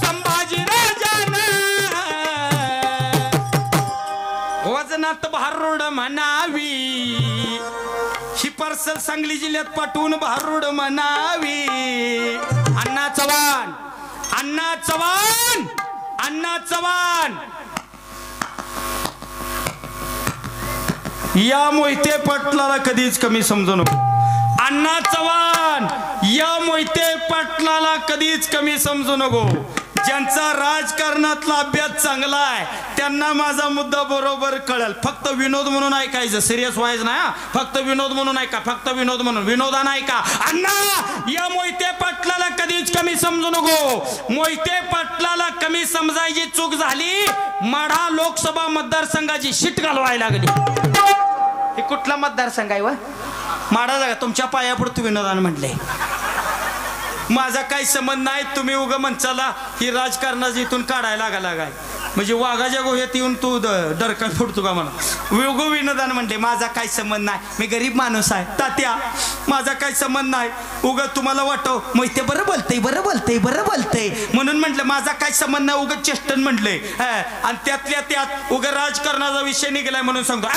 संभाजी राजानं. वजनात भारूड म्हणावी, ही पार्सल सांगली जिल्ह्यात पाठवून भारूड म्हणावी. अण्णा चव्हाण, अण्णा चव्हाण, अण्णा चव्हाण, या मोहिते पाटलाला कधीच कमी समजू नको. अण्णा चव्हाण, या मोहिते पाटलाला कधीच कमी समजू नको. ज्यांचा राजकारणातला अभ्यास चांगला आहे त्यांना माझा मुद्दा बरोबर कळेल. फक्त विनोद म्हणून ऐकायचं, सिरियस व्हायचं नाही. फक्त विनोद म्हणून ऐका, फक्त विनोद म्हणून, विनोदानं ऐका. अण्णा, या मोहिते पाटलाला कधीच कमी समजू नको. मोहिते पाटलाला कमी समजायची चूक झाली, माढा लोकसभा मतदारसंघाची शीट घालवायला लागली. हे कुठला मतदारसंघ आहे व? माढा जागा. तुमच्या पायापुढे विनोदानं म्हटले. माझा काही संबंध नाही. तुम्ही उगा मंचाला ही राजकारणाची इथून काढायला लागाय म्हणजे वाघाच्या गोह्यात येऊन तू डरका फोडतो का म्हणा. उगो विनोदान म्हणते माझा काही संबंध नाही, मी गरीब माणूस आहे. तात्या, माझा काही संबंध नाही. उगा तुम्हाला वाटव मग ते बरं बोलतंय, बरं बोलतंय, बरं बोलतंय म्हणून म्हटलं माझा काही संबंध नाही. उगा चेष्टन म्हटलंय. आणि त्यातल्या त्यात उगा राजकारणाचा विषय निघालाय म्हणून सांगतो.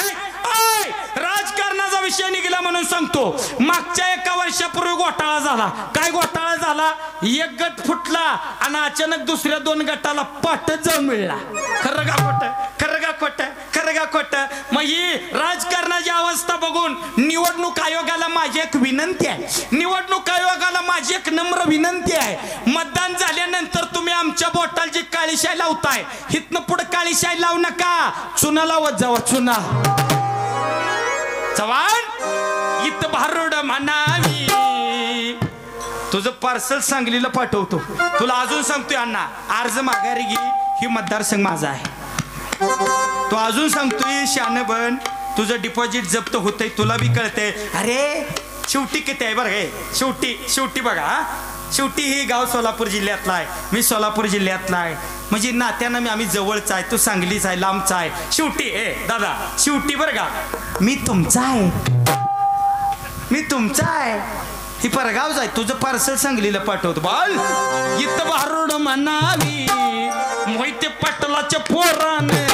राजकारणाचा विषय निघाला म्हणून सांगतो. मागच्या एका वर्षापूर्वी घोटाळा झाला. काय घोटाळा झाला? एक गट फुटला आणि अचानक दुसऱ्या 2 गटाला पाठच जाऊन मिळला. खरं का खोटं? खरं का खोटं? खरं का खोटं? मग ही राजकारणाची अवस्था बघून निवडणूक आयोगाला माझी एक विनंती आहे. निवडणूक आयोगाला माझी एक नम्र विनंती आहे. मतदान झाल्यानंतर तुम्ही आमच्या बोटाला जी काळीशाई लावताय, हितनं पुढे काळीशाई लावू नका. चुना लावत जावा, चुना. चव्हाण, इत भारुड म्हणावी. तुझं पार्सल सांगलीला पाठवतो. तुला अजून सांगतोय अण्णा, अर्ज माघारी घे. ही मतदारसंघ माझा आहे. तो अजून सांगतोय शान बन, तुझं डिपॉझिट जप्त होतंय. तुला बी कळतंय. अरे शेवटी किती आहे बरं. हे शेवटी बघा, शेवटी ही गाव सोलापूर जिल्ह्यातला आहे, मी सोलापूर जिल्ह्यातला आहे. म्हणजे नात्यानं आम्ही जवळचा आहे, तू सांगलीच आहे, लांबचा आहे. शेवटी दादा, शेवटी बरं का मी तुमचा आहे, मी तुमचा आहे. ही परगावच आहे. तुझं पार्सल सांगलीला पाठवतो. बोल. इथं भारुड म्हणावी मोहिते पाटलाच्या पोराने,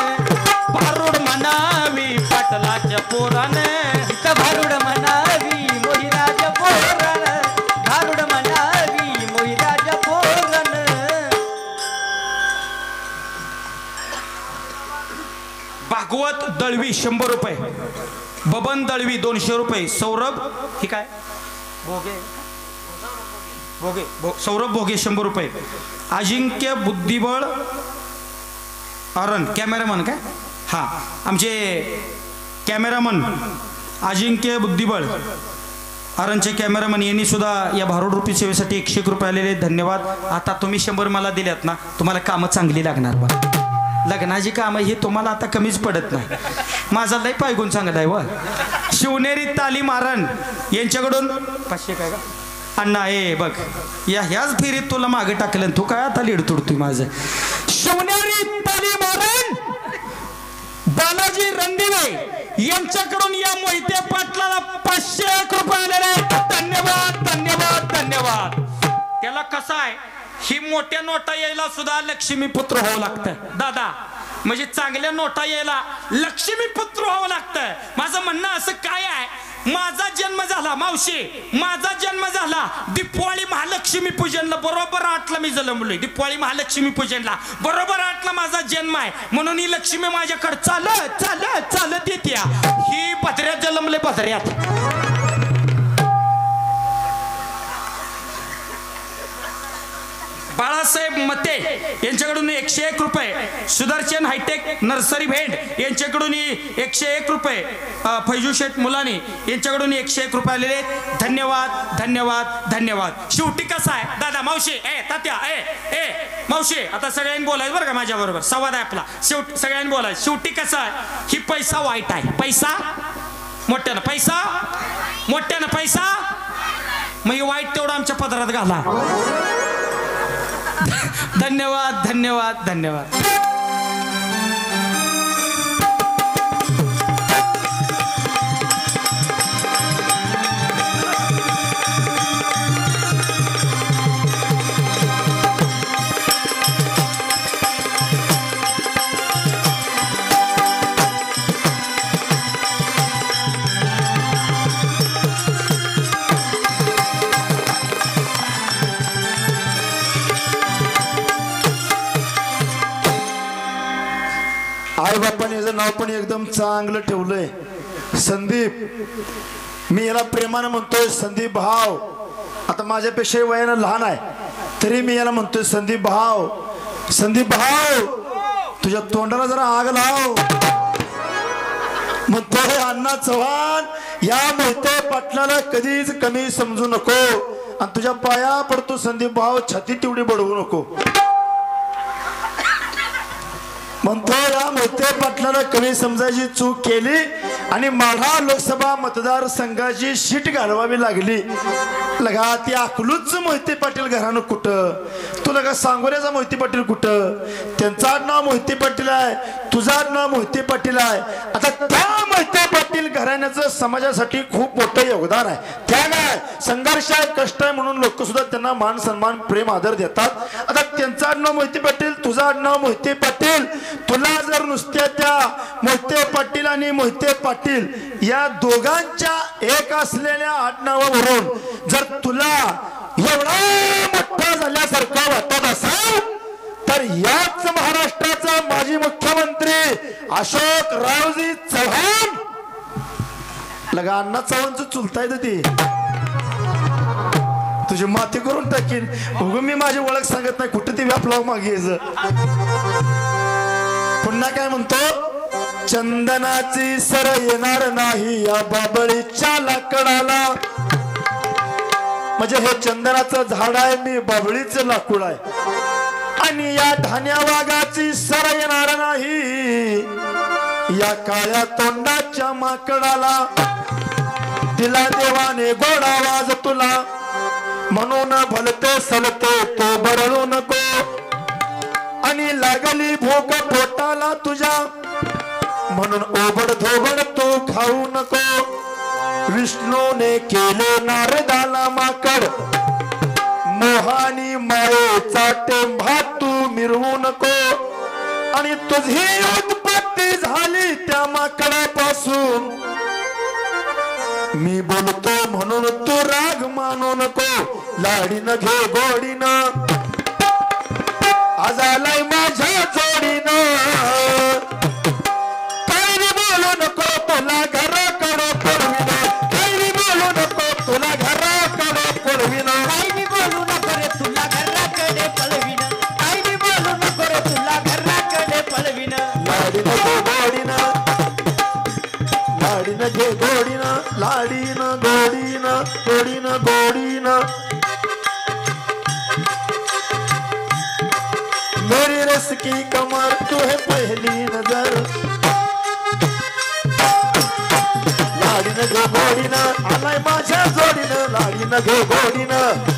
भारुड म्हणावी पाटलाच्या पोराने. इथं भारुड म्हणावी मोहिराच्या पोरानं, भारुड म्हणावी मोहिराच्या पोरानं. भागवत दळवी 100 रुपये, बबन दळवी 200 रुपये, सौरभ ही काय सौरभ भोगे 100 रुपये, अजिंक्य बुद्धिबळ अरण कॅमेरामन काय, हा आमचे कॅमेरामन अजिंक्य बुद्धिबळ अरणचे कॅमेरामन यांनी सुद्धा या भारूड रुपी सेवेसाठी 101 रुपये आलेले. धन्यवाद. आता तुम्ही 100 मला दिल्यात ना, तुम्हाला कामं चांगली लागणार बा. लग्नाची कामं ही तुम्हाला आता कमीच पडत नाही. माझा लय पायगुण चांगला आहे व. शिवनेरी तालीम अरण यांच्याकडून 500 काय का अण्णा. हे बघ, ह्याच फेरीत तुला मागे टाकलं, तू काय आता लीड तोडतोय माझं. शिवनेरी तालीम अरण बालाजी रणदिवे यांच्याकडून या मोहिते पाटलाला 501 रुपये आलेले. धन्यवाद, धन्यवाद, धन्यवाद. त्याला कसं आहे, ही मोठ्या नोटा यायला सुद्धा लक्ष्मी पुत्र व्हावं लागतं दादा. म्हणजे चांगल्या नोटा यायला लक्ष्मी पुत्र व्हावं लागतं. माझं म्हणणं असं काय आहे, माझा जन्म झाला मावशी, माझा जन्म झाला दिपवाळी महालक्ष्मी पूजनला. बरोबर 8ला मी जन्मलोय. दिपवाळी महालक्ष्मी पूजनला बरोबर 8ला माझा जन्म आहे. म्हणून ही लक्ष्मी माझ्याकडे चालत चालत चालत येते. ही पदऱ्यात जन्मले, पदऱ्यात. बाळासाहेब मते यांच्याकडून 101 रुपये, सुदर्शन हायटेक नर्सरी भेंड यांच्याकडून 101 रुपये, फैजू शेठ मुलानी यांच्याकडून 101 रुपये आलेले. धन्यवाद, धन्यवाद, धन्यवाद. शेवटी कसा आहे दादा, मावशी तात्या मावशी, आता सगळ्यांनी बोलायचं बरं का माझ्या बरोबर, संवाद आहे आपला. सगळ्यांनी बोलायचं. शेवटी कसं आहे, ही पैसा वाईट आहे. पैसा मोठ्यानं, पैसा मोठ्यानं, पैसा मग वाईट तेवढं आमच्या पदरात घाला. धन्यवाद, धन्यवाद, धन्यवाद. आई बापाने याचं नाव पण एकदम चांगलं ठेवलंय, संदीप. मी याला प्रेमानं म्हणतोय संदीप भाव. आता माझ्यापेक्षा वयानं लहान आहे तरी मी याला म्हणतोय संदीप भाव. संदीप भाऊ तुझ्या तोंडाला जरा आग लाव. मग तो अण्णा चव्हाण या मोहिते पाटलाला कधीच कमी समजू नको आणि तुझ्या पाया पडतो संदीप भाऊ, छाती तेवढी बडवू नको. म्हणतो या मोहिते पाटलाला कमी समजायची चूक केली आणि माढा लोकसभा मतदारसंघाची शीट घालवावी लागली. लगा ती अकलूजचं मोहिते पाटील घरानं कुठं, तुला का सांगोऱ्याचा मोहिते पाटील कुठं, त्यांचं आडनाव मोहिते पाटील आहे, तुझं आडनाव मोहिते पाटील आहे. आता त्या मोहिते पाटील घराण्याचं समाजासाठी खूप मोठं योगदान आहे. त्या काय संघर्ष आहे, कष्ट आहे म्हणून लोक सुद्धा त्यांना मान सन्मान प्रेम आदर देतात. आता त्यांचं आडनाव मोहिते पाटील, तुझं आडनाव मोहिते पाटील. तुला जर नुसत्या त्या मोहिते पाटील आणि मोहिते पाटील या दोघांच्या एक असलेल्या आडनावावरून जर तुला एवढा मोठा झाल्यासारखा वाटत असेल तर याच महाराष्ट्राचा माजी मुख्यमंत्री अशोक रावजी चव्हाण, लगा अण्णा चव्हाणचं चुलता येत ती तुझी माती करून टाकीन. बघून मी माझी ओळख सांगत नाही, कुठे ती व्यापलाव मागे. पुन्हा काय म्हणतो, चंदनाची सर येणार नाही या बाबळीच्या लाकडाला. म्हणजे हे चंदनाचं झाड आहे, मी बाबळीचं लाकूड आहे. आणि या धान्या वाघाची सर येणार नाही या काळ्या तोंडाच्या माकडाला. दिला देवाने गोडा आवाज तुला म्हणून भलते सलते तो बरळू नको. आणि लागली भूक पोटाला तुझ्या म्हणून ओबड धोबड तू खाऊ नको. विष्णूने केले नारदाला माकड मोहानी मायेचा टेंभा तू मिरवू नको. आणि तुझी उत्पत्ती झाली त्या माकडापासून, मी बोलतो म्हणून तू राग मानू नको. लाडीनं घे गोडीनं आज आलाय माझ्या जोडीनं. काही बोलू नको तुला घराकडे पळविनं, काही बोलू नको तुला घराकडे पळविनं, काही बोलू नको रे तुला घराकडे पळविनं, काही बोलू नको रे तुला घराकडे पळविनं. लाडीनं घे गोडीनं, लाडीनं घे गोडीनं, लाडीनं गोडीनं, गोडीनं गोडीनं. मेरी रस की कमर तू है पहली नजर. लाडीनं घे गोडीनं आलाय माझ्या जोडीनं, लाडीनं घे गोडीनं.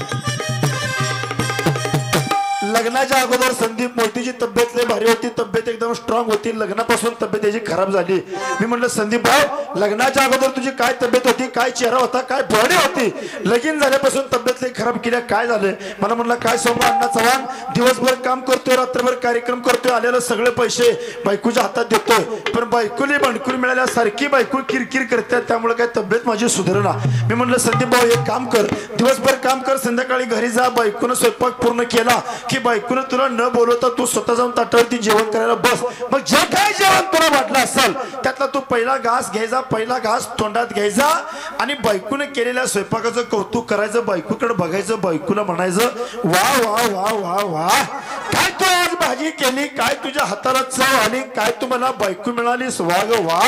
लग्नाच्या अगोदर संदीप मोतीची तब्येत लय भारी होती, तब्येत एकदम स्ट्रॉंग होती. लग्नापासून तब्येत त्याची खराब झाली. मी म्हटलं संदीप भाऊ लग्नाच्या अगोदर तुझी काय तब्येत होती, काय चेहरा होता, काय बॉडी होती, लगीन झाल्यापासून तब्येत लय खराब केल्या, काय झालं. मला म्हटलं काय सांगू अण्णा चव्हाण, दिवसभर काम करतोय, रात्रभर कार्यक्रम करतोय, आलेलं सगळे पैसे बायकोच्या हातात देतोय, पण बायकोली बंडकुल मिळाल्यासारखी बायको किरकिर करते, त्यामुळे काय तब्येत माझी सुधारणा. मी म्हटलं संदीप भाऊ एक काम कर, दिवसभर काम कर, संध्याकाळी घरी जा, बायकोनं स्वयंपाक पूर्ण केला की बायकोनं तुला न बोलवता तू स्वतः जाऊन ताटावरती जेवण करायला बस. मग जे काय जेवण तुला वाटलं असेल त्यातला तू पहिला घास घ्यायचा, पहिला घास तोंडात घ्यायचा आणि बायकोने केलेल्या स्वयंपाकाचं कौतुक करायचं, बायकोकडे बघायचं, बायकोला म्हणायचं वा वा वा वा वा, काय तू आज भाजी केली, काय तुझ्या हाताला चव आली, काय तुम्हाला बायको मिळाली, स्वाग वा.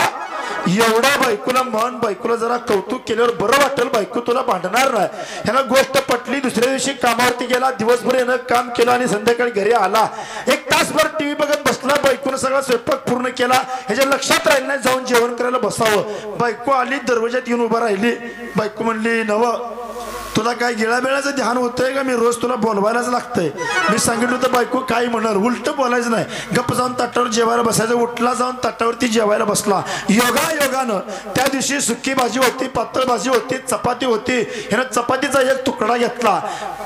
एवढा बायकोला मन, बायकोला जरा कौतुक केल्यावर बरं वाटेल, बायको तुला भांडणार नाही. ह्याला गोष्ट पटली. दुसऱ्या दिवशी कामावरती गेला, दिवसभर यानं काम केलं आणि संध्याकाळी घरी आला, एक तासभर टीव्ही बघत बसला, बायकोनं सगळा स्वयंपाक पूर्ण केला, ह्याच्या लक्षात राहिलं नाही जाऊन जेवण करायला बसावं. बायको आली, दरवाजात येऊन उभा राहिली. बायको म्हणली नव तुला काय गिळाबिळाचं ध्यान होतंय का, मी रोज तुला बोलवायलाच लागतंय. मी सांगितलं होतं बायको काय म्हणणार, उलट बोलायचं नाही, गप्प जाऊन ताटावर जेवायला बसायचं. उठला, जाऊन ताटावरती जेवायला बसला. योगायोगानं त्या दिवशी सुकी भाजी होती, पातळ भाजी होती, चपाती होती. ह्यानं चपातीचा एक तुकडा घेतला,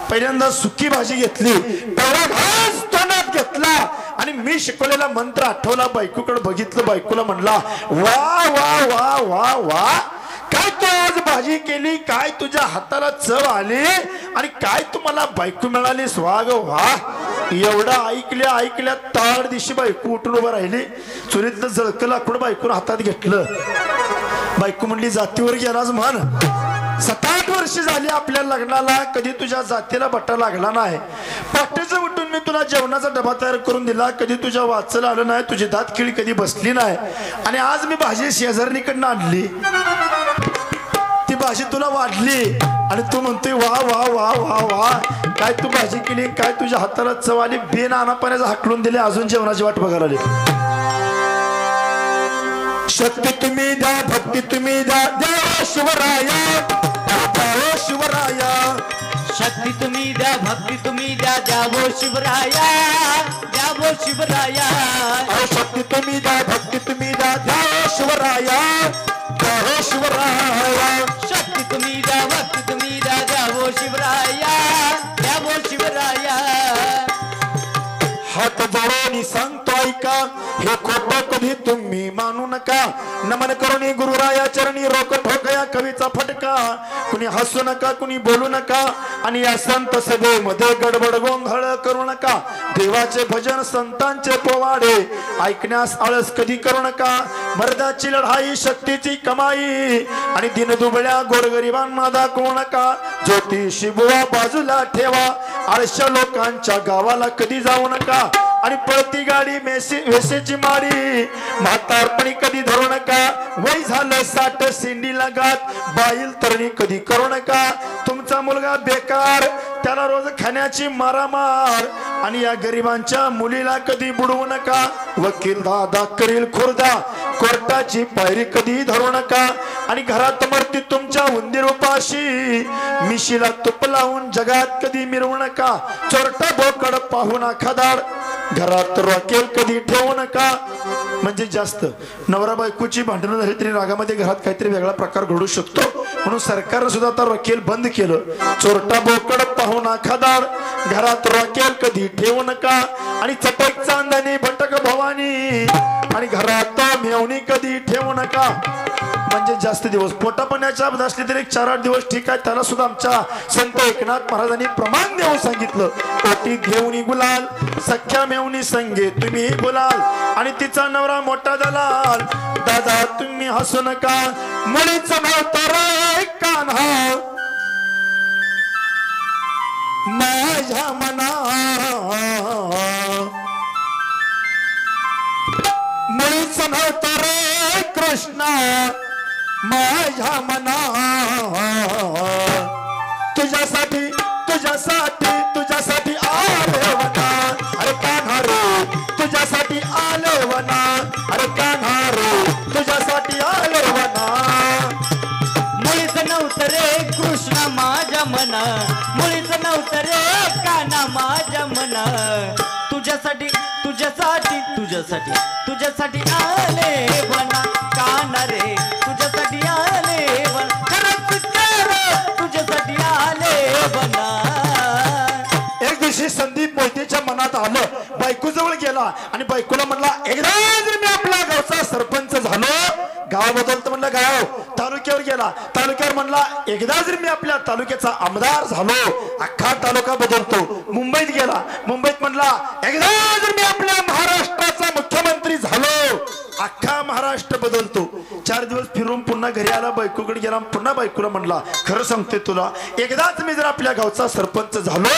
पहिल्यांदा सुकी भाजी घेतली, तेवढा घास तोंडात घेतला आणि मी शिकवलेला मंत्र आठवला, बायकोकडे बघितलं, बायकोला म्हणला वा वा वा वा वा, काय तू आज भाजी केली, काय तुझ्या हाताला चव आली आणि काय तुम्हाला बायको मिळाली, स्वाग वा. एवढं ऐकल्या ऐकल्या ताड दिवशी बायको उठून उभं राहिली. चुलीतलं जळकं लाकूड बायकोनं हातात घेतलं. बायको म्हणली जातीवर गेलाच म्हण, 7-8 वर्ष झाली आपल्या लग्नाला, कधी तुझ्या जातीला बट्टा लागला नाही. पाट्याचं उठून मी तुला जेवणाचा डबा तयार करून दिला, कधी तुझ्या वाचलं आलं नाही, तुझी दात खिळी कधी बसली नाही. आणि आज मी भाजी शेजारणीकडनं आणली, ती भाजी तुला वाढली आणि तू म्हणतोय वा वा वा वा वा, काय तू भाजी केली, काय तुझ्या हाताला चव आली. बेन आणा पाण्याचं हाकलून दिले, अजून जेवणाची वाट बघायला आली. शक्ती तुम्ही द्या, भक्ती तुम्ही द्या, द्या शिवराया, द्या शिवराया. शक्ती तुम्ही द्या, भक्ती तुम्ही द्या, द्यावो शिवराया, द्यावो शिवराया. शक्ती तुम्ही द्या, भक्ती तुम्ही द्या, द्या शिवराया, द्या शिवराया. शक्ती तुम्ही द्या, भक्ती तुम्ही द्या, द्यावो शिवराया, द्यावो शिवराया. हात जोडून सांगतो ऐका, हे खोटं कधी तुम्ही मानू नका. नमन करुणी गुरुराया चरणी, रोक ठोकया कवीचा फटका. कुणी हसू नका, कुणी बोलू नका, आणि या संत सभेमध्ये गडबड गोंधळ करू नका. देवाचे भजन संतांचे पोवाडे ऐकण्यास आळस कधी करू नका. मर्दाची लढाई शक्तीची कमाई, आणि दिनदुबळ्या गोरगरिबांना दाखवू नका. ज्योतिषी बुवा बाजूला ठेवा, आळशा लोकांच्या गावाला कधी जाऊ नका. आणि पळती गाडी वेसेची माडी, म्हातारपणी कधी धरू नका. वय झालं 60 सिंडीला गात, बाईल तरणी कधी करू नका. तुमचा मुलगा बेकार, त्याला रोज खाण्याची मारामार, आणि या गरिबांच्या मुलीला कधी बुडवू नका. वकील दादा करील खुर्दा, कोर्टाची पायरी कधी धरू नका. आणि घरात मरती तुमच्या उंदीर उपाशी, मिशीला तुप लावून जगात कधी मिरवू नका. चोरटा बोकड पाहून आखादाड, घरात रॉकेल कधी ठेवू नका. म्हणजे जास्त नवरा बायकोची भांडणं झाली तरी रागामध्ये घरात काहीतरी वेगळा प्रकार घडू शकतो, म्हणून सरकारनं सुद्धा आता रॉकेल बंद केलं. चोरटा बोकड पाहून आखादाड, घरात रॉकेल कधी ठेवू नका. आणि चटक चांदणी भटक भवानी, आणि घरात मेवणी कधी ठेवू नका. म्हणजे जास्त दिवस पोटापाण्याच्या असले तरी 4-8 दिवस ठीक आहे, त्याला सुद्धा आमच्या संत एकनाथ महाराजांनी प्रमाण देऊन सांगितलं. पोटी घेऊन गुलाल, सख्या मेवणी संगे तुम्ही बोलाल, आणि तिचा नवरा मोठा दलाल. दादा तुम्ही हसू नका, मुलीच नव्हतं कान्हा माझ्या मना, मुलीच नव्हतं रे कृष्णा माझ्या मना. तुझ्यासाठी तुझ्यासाठी तुझ्यासाठी आले वना, अरे कान्हा रे तुझ्यासाठी आले वना, अरे कान्हा रे तुझ्यासाठी आले वना. मुळीच नव्हतं रे कृष्ण माझ्या मना, मुळीच नव्हतं रे कान्हा माझ्या मना. तुझ्यासाठी तुझ्यासाठी तुझ्यासाठी तुझ्यासाठी आले वना, कान्हा रे तुझ्यासाठी आले वना. खरंच तुझ्यासाठी आले वना. एक दिवशी संदीप मोहितेच्या मनात आलं, बायको जवळ गेला आणि बायकोला म्हणला, एकदा जर मी आपल्या गावचा सरपंच झालो, गाव बदलतो म्हणलं गाव. तालुक्यावर गेला, तालुक्यावर म्हणला, एकदा जर मी आपल्या तालुक्याचा आमदार झालो, अख्खा तालुका बदलतो. मुंबईत गेला, मुंबईत म्हणला, एकदा जर मी आपल्या महाराष्ट्राचा मुख्यमंत्री झालो, अख्खा महाराष्ट्र बदलतो. 4 दिवस फिरून पुन्हा घरी आला, बायकोकडे गेला, पुन्हा बायकोला म्हणला, खरं सांगते तुला, एकदाच मी जर आपल्या गावचा सरपंच झालो,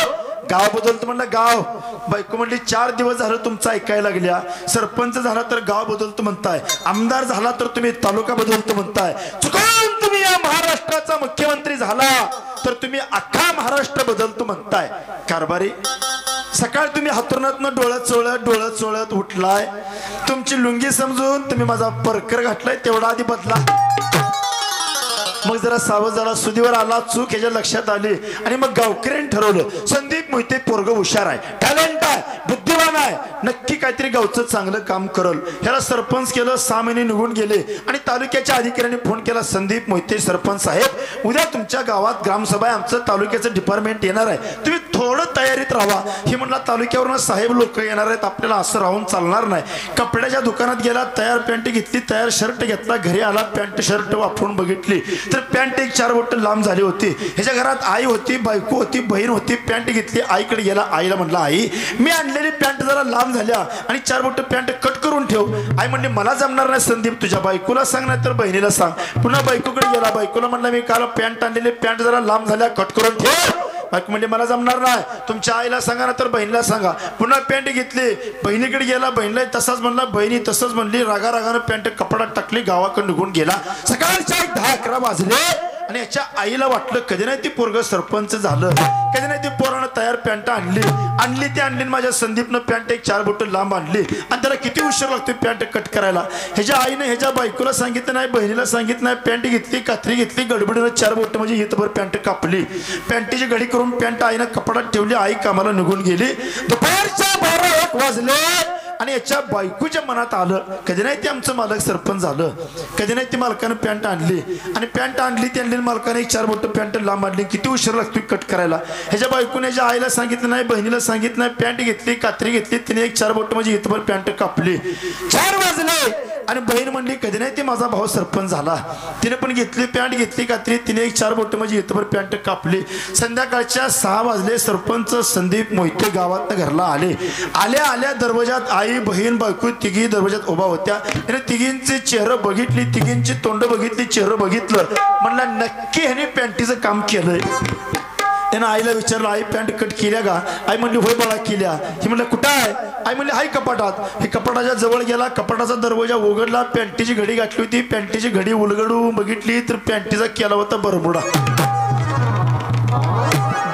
गाव बदलतो म्हणलं गाव. बायको म्हणली, 4 दिवस झालं तुमचं ऐकायला लागल्या, सरपंच झाला तर गाव बदलतो म्हणताय, आमदार झाला तर तुम्ही तालुका बदलतो म्हणताय. चुकून तुम्ही या महाराष्ट्राचा मुख्यमंत्री झाला तर तुम्ही अख्खा महाराष्ट्र बदलतो म्हणताय. कारभारी, सकाळ तुम्ही हातरुणातनं डोळत चोळत उठलाय, तुमची लुंगी समजून तुम्ही माझा परकर घातलाय, तेवढा आधी बदला. मग जरा सावध झाला, सुदीवर आला, चूक ह्याच्या लक्षात आली, आणि मग गावकऱ्यांनी ठरवलं, संदीप मोहिते पोरग हुशार आहे, टॅलेंट आहे, बुद्धिमान आहे, नक्की काहीतरी गावचं चांगलं काम करल. ह्याला सरपंच केलं. 6 महिने निघून गेले आणि तालुक्याच्या अधिकाऱ्यांनी फोन केला, संदीप मोहिते सरपंच साहेब, उद्या तुमच्या गावात ग्रामसभा आहे, आमचं तालुक्याचं डिपार्टमेंट येणार आहे, तुम्ही थोडं तयारीत राहा. ही म्हणला, तालुक्यावरून साहेब लोक येणार आहेत, आपल्याला असं राहून चालणार नाही. कपड्याच्या दुकानात गेला, तयार पॅन्ट घेतली, तयार शर्ट घेतला, घरी आला, पॅन्ट शर्ट वापरून बघितली तर पॅन्ट 1-4 बोट लांब झाली होती. ह्याच्या घरात आई होती, बायको होती, बहीण होती. पॅन्ट घेतली, आईकडे गेला, आईला म्हटलं, आई मी आणलेली पॅन्ट पॅन्ट जरा लांब झाल्या आणि 4 बोट पॅन्ट कट करून ठेव. आई म्हणली मला जमणार नाही संदीप, तुझ्या बायकोला सांग नाही तर बहिणीला सांग. पुन्हा बायकोकडे गेला. बायकोला म्हणला मी काल पॅन्ट आणलेले, पॅन्ट जरा लांब झाल्या कट करून ठेव. बायको म्हणजे मला जमणार नाही, तुमच्या आईला सांगा ना तर बहिणीला सांगा. पुन्हा पॅन्ट घेतली, बहिणीकडे गेला. बहिणीला तसाच म्हणला, बहिणी तसंच म्हणली. रागारागानं पॅन्ट कपडात टाकली, गावाकडे निघून गेला. सकाळच्या 10-11 वाजले आणि याच्या आईला वाटलं कधी नाही ती पोरग सरपंच झालं, कधी नाही ती पोरानं तयार पॅन्ट आणली माझ्या संदीपनं पॅन्ट एक 4 बोट लांब आणली आणि त्याला किती उशीर लागतो पॅन्ट कट करायला. ह्याच्या आईने ह्याच्या बायकोला सांगितलं नाही, बहिणीला सांगितलं नाही. पॅन्ट घेतली, कात्री घेतली, गडबडीनं 4 बोट म्हणजे हितभर पॅन्ट कापली. पॅन्टीची घडी करून पॅन्ट आईनं कपडात ठेवली. आई कामाला निघून गेली. दुपारच्या 12-1 वाजले आणि याच्या बायकोच्या मनात आलं कधी नाही ते आमचं मालक सरपंच झालं, कधी नाही ती मालकानं पॅन्ट आणली आणि पॅन्ट आणली ती आणली मालकाने एक 4 बोट पॅन्ट लांब आणली. किती उशीर लागतो कट करायला. ह्याच्या बायकोने ह्याच्या आईला सांगितलं नाही, बहिणीला सांगितलं नाही. पॅन्ट घेतली, कात्री घेतली, तिने एक 4 बोट म्हणजे इथभर पॅन्ट कापली. 4 वाजले आणि बहीण म्हणली कधी नाही ते माझा भाऊ सरपंच झाला. तिने पण घेतली, पॅन्ट घेतली, कात्री, तिने एक 4 बोट म्हणजे इथभर पॅन्ट कापली. संध्याकाळच्या 6 वाजले. सरपंच संदीप मोहिते गावात घरला आले. आल्या दरवाजात आई, बहीण, बायको तिघी दरवाजात उभा होत्या. त्याने तिघींचे चेहरे बघितली, तिघींची तोंड बघितली, चेहरे बघितलं. म्हणला नक्की ह्याने पॅन्टीचं काम केलंय. त्यानं आईला विचारलं, आई पॅन्ट कट केल्या का? आई म्हणली होय बाळा केल्या. ही म्हणलं कुठं आहे? आई म्हणली हाय कपाटात. हे कपाटाच्या जवळ गेला, कपाटाचा दरवाजा उघडला, पॅन्टीची घडी घातली होती. पॅन्टीची घडी उलगडून बघितली तर पॅन्टीचा केला होता बरमुडा.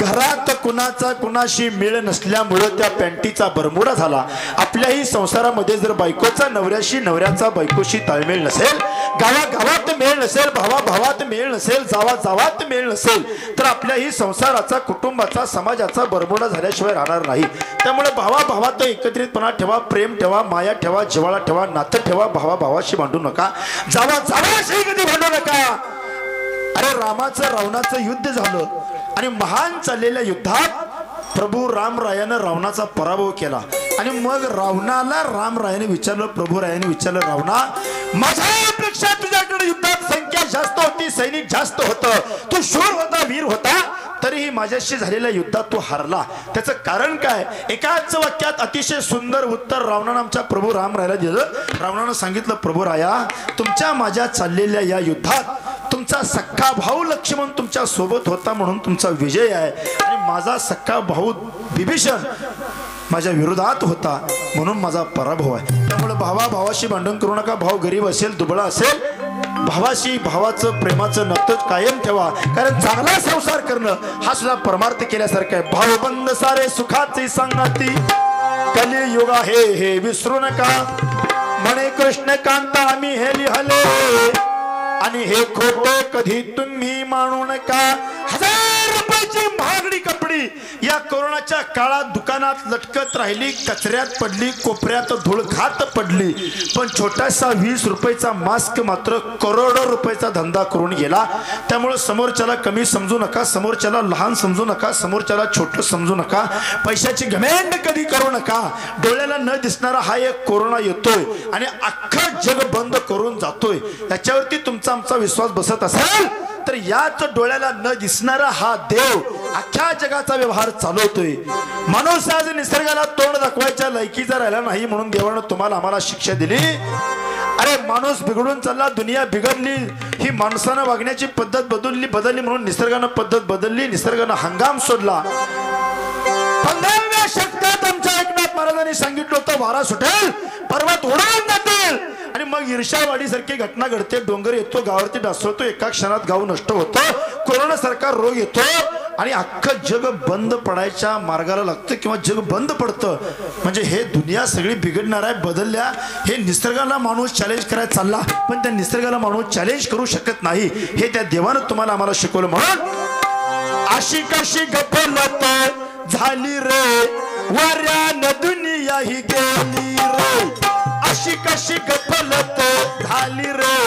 घरात कुणाचा कुणाशी मेळ नसल्यामुळे त्या पॅन्टीचा बरमुडा झाला. आपल्याही संसारामध्ये जर बायकोचा नवऱ्याशी, नवऱ्याचा बायकोशी ताळमेळ नसेल, गावागावात मेळ नसेल, भावाभावात मेळ नसेल, जावाजावात मेळ नसेल तर आपल्याही संसाराचा, कुटुंबाचा, समाजाचा बरमुडा झाल्याशिवाय राहणार नाही. त्यामुळे भावाभावात एकत्रितपणा ठेवा, प्रेम ठेवा, माया ठेवा, जिव्हाळा ठेवा, नातं ठेवा. भावाभावाशी भांडू नका, जावाजावाशी कधी भांडू नका. अरे रामाचं रावणाचं युद्ध झालं आणि महान चाललेल्या युद्धात प्रभू रामरायानं रावणाचा पराभव केला आणि मग रावणाला रामरायाने विचारलं, प्रभू रायाने विचारलं, रावणा माझ्यापेक्षा तुझ्याकडे युद्धात संख्या जास्त होती, सैनिक जास्त होतं, तू शूर होता, वीर होता, तरीही माझ्याशी झालेल्या युद्धात तू हारला. त्याचं कारण काय? एकाच वाक्यात अतिशय सुंदर उत्तर रावणानं आमच्या प्रभू रामरायाला दिलं. रावणानं सांगितलं, प्रभू राया तुमच्या माझ्या चाललेल्या या युद्धात तुमचा सख्खा भाऊ लक्ष्मण तुमच्या सोबत होता म्हणून तुमचा विजय आहे आणि माझा सख्खा भाऊ विभीषण माझ्या विरोधात होता म्हणून माझा पराभव आहे. त्यामुळे भावाभावाशी भांडण करू नका. भाऊ गरीब असेल, दुबळा असेल, भावाशी भावाचं प्रेमाचं नातं कायम ठेवा. कारण चांगला संसार करणं हा सुद्धा परमार्थ केल्यासारखं आहे. भावबंद सारे सुखाची संगती, कलियुग हे विसरू नका. म्हणे कृष्ण कांता आम्ही हे लिहले आणि हे खोटे कधी तुम्ही मानू नका. 1000 रुपयाची महागडी कपडी या कोरोनाच्या काळात दुकानात लटकत राहिली, कचऱ्यात पडली, कोपऱ्यात धूळ खात पडली. पण छोटासा 20 रुपयाचा मास्क मात्र करोडो रुपयाचा धंदा करून गेला. त्यामुळे समोरच्याला कमी समजू नका, समोरच्याला लहान समजू नका, समोरच्याला छोटं समजू नका. पैशाची घमेंड कधी करू नका. डोळ्याला न दिसणारा हा एक कोरोना येतोय आणि अख्खं जग बंद करून जातोय. याच्यावरती तुमचा आमचा विश्वास बसत असेल तर याच डोळ्याला न दिसणारा हा देव अख्ख्या जगाचा व्यवहार चालवतोय. माणूस आज निसर्गाला तोंड दाखवायच्या लायकीचा राहिला नाही म्हणून देवानं तुम्हाला आम्हाला शिक्षा दिली. अरे माणूस बिघडून चालला, दुनिया बिघडली, ही माणसानं वागण्याची पद्धत बदलली म्हणून निसर्गानं पद्धत बदलली, निसर्गानं हंगाम सोडला. 15व्या शतकात आमच्या एकनाथ महाराजांनी सांगितलं होतं वारा सुटेल, पर्वत उडून जातील आणि मग ईर्ष्यावाडी सारखी घटना घडते. डोंगर येतो, गावावरती ढासळतो, एका क्षणात गाव नष्ट होतं, कोरोना सारखा रोग येतो आणि अख्खं जग बंद पडायच्या मार्गाला लागतं किंवा जग बंद पडतं. म्हणजे हे दुनिया सगळी बिघडणार आहे, बदलल्या. हे निसर्गाला माणूस चॅलेंज करायला चालला पण त्या निसर्गाला माणूस चॅलेंज करू शकत नाही. हे त्या देवानं तुम्हाला आम्हाला शिकवलं. म्हणून अशी कशी गफलत झाली रे, वाऱ्यानं दुनिया ही गेली रे. अशी कशी गफलत झाली रे,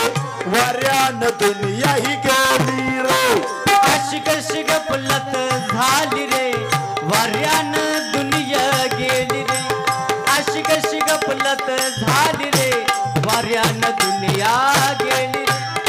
वाऱ्यानं दुनिया ही गेली रे. अशी कशी गफलत झाली रे, वाऱ्यानं दुनिया गेली रे. अशी कशी गफलत झाली रे, वाऱ्यानं दुनिया गेली रे.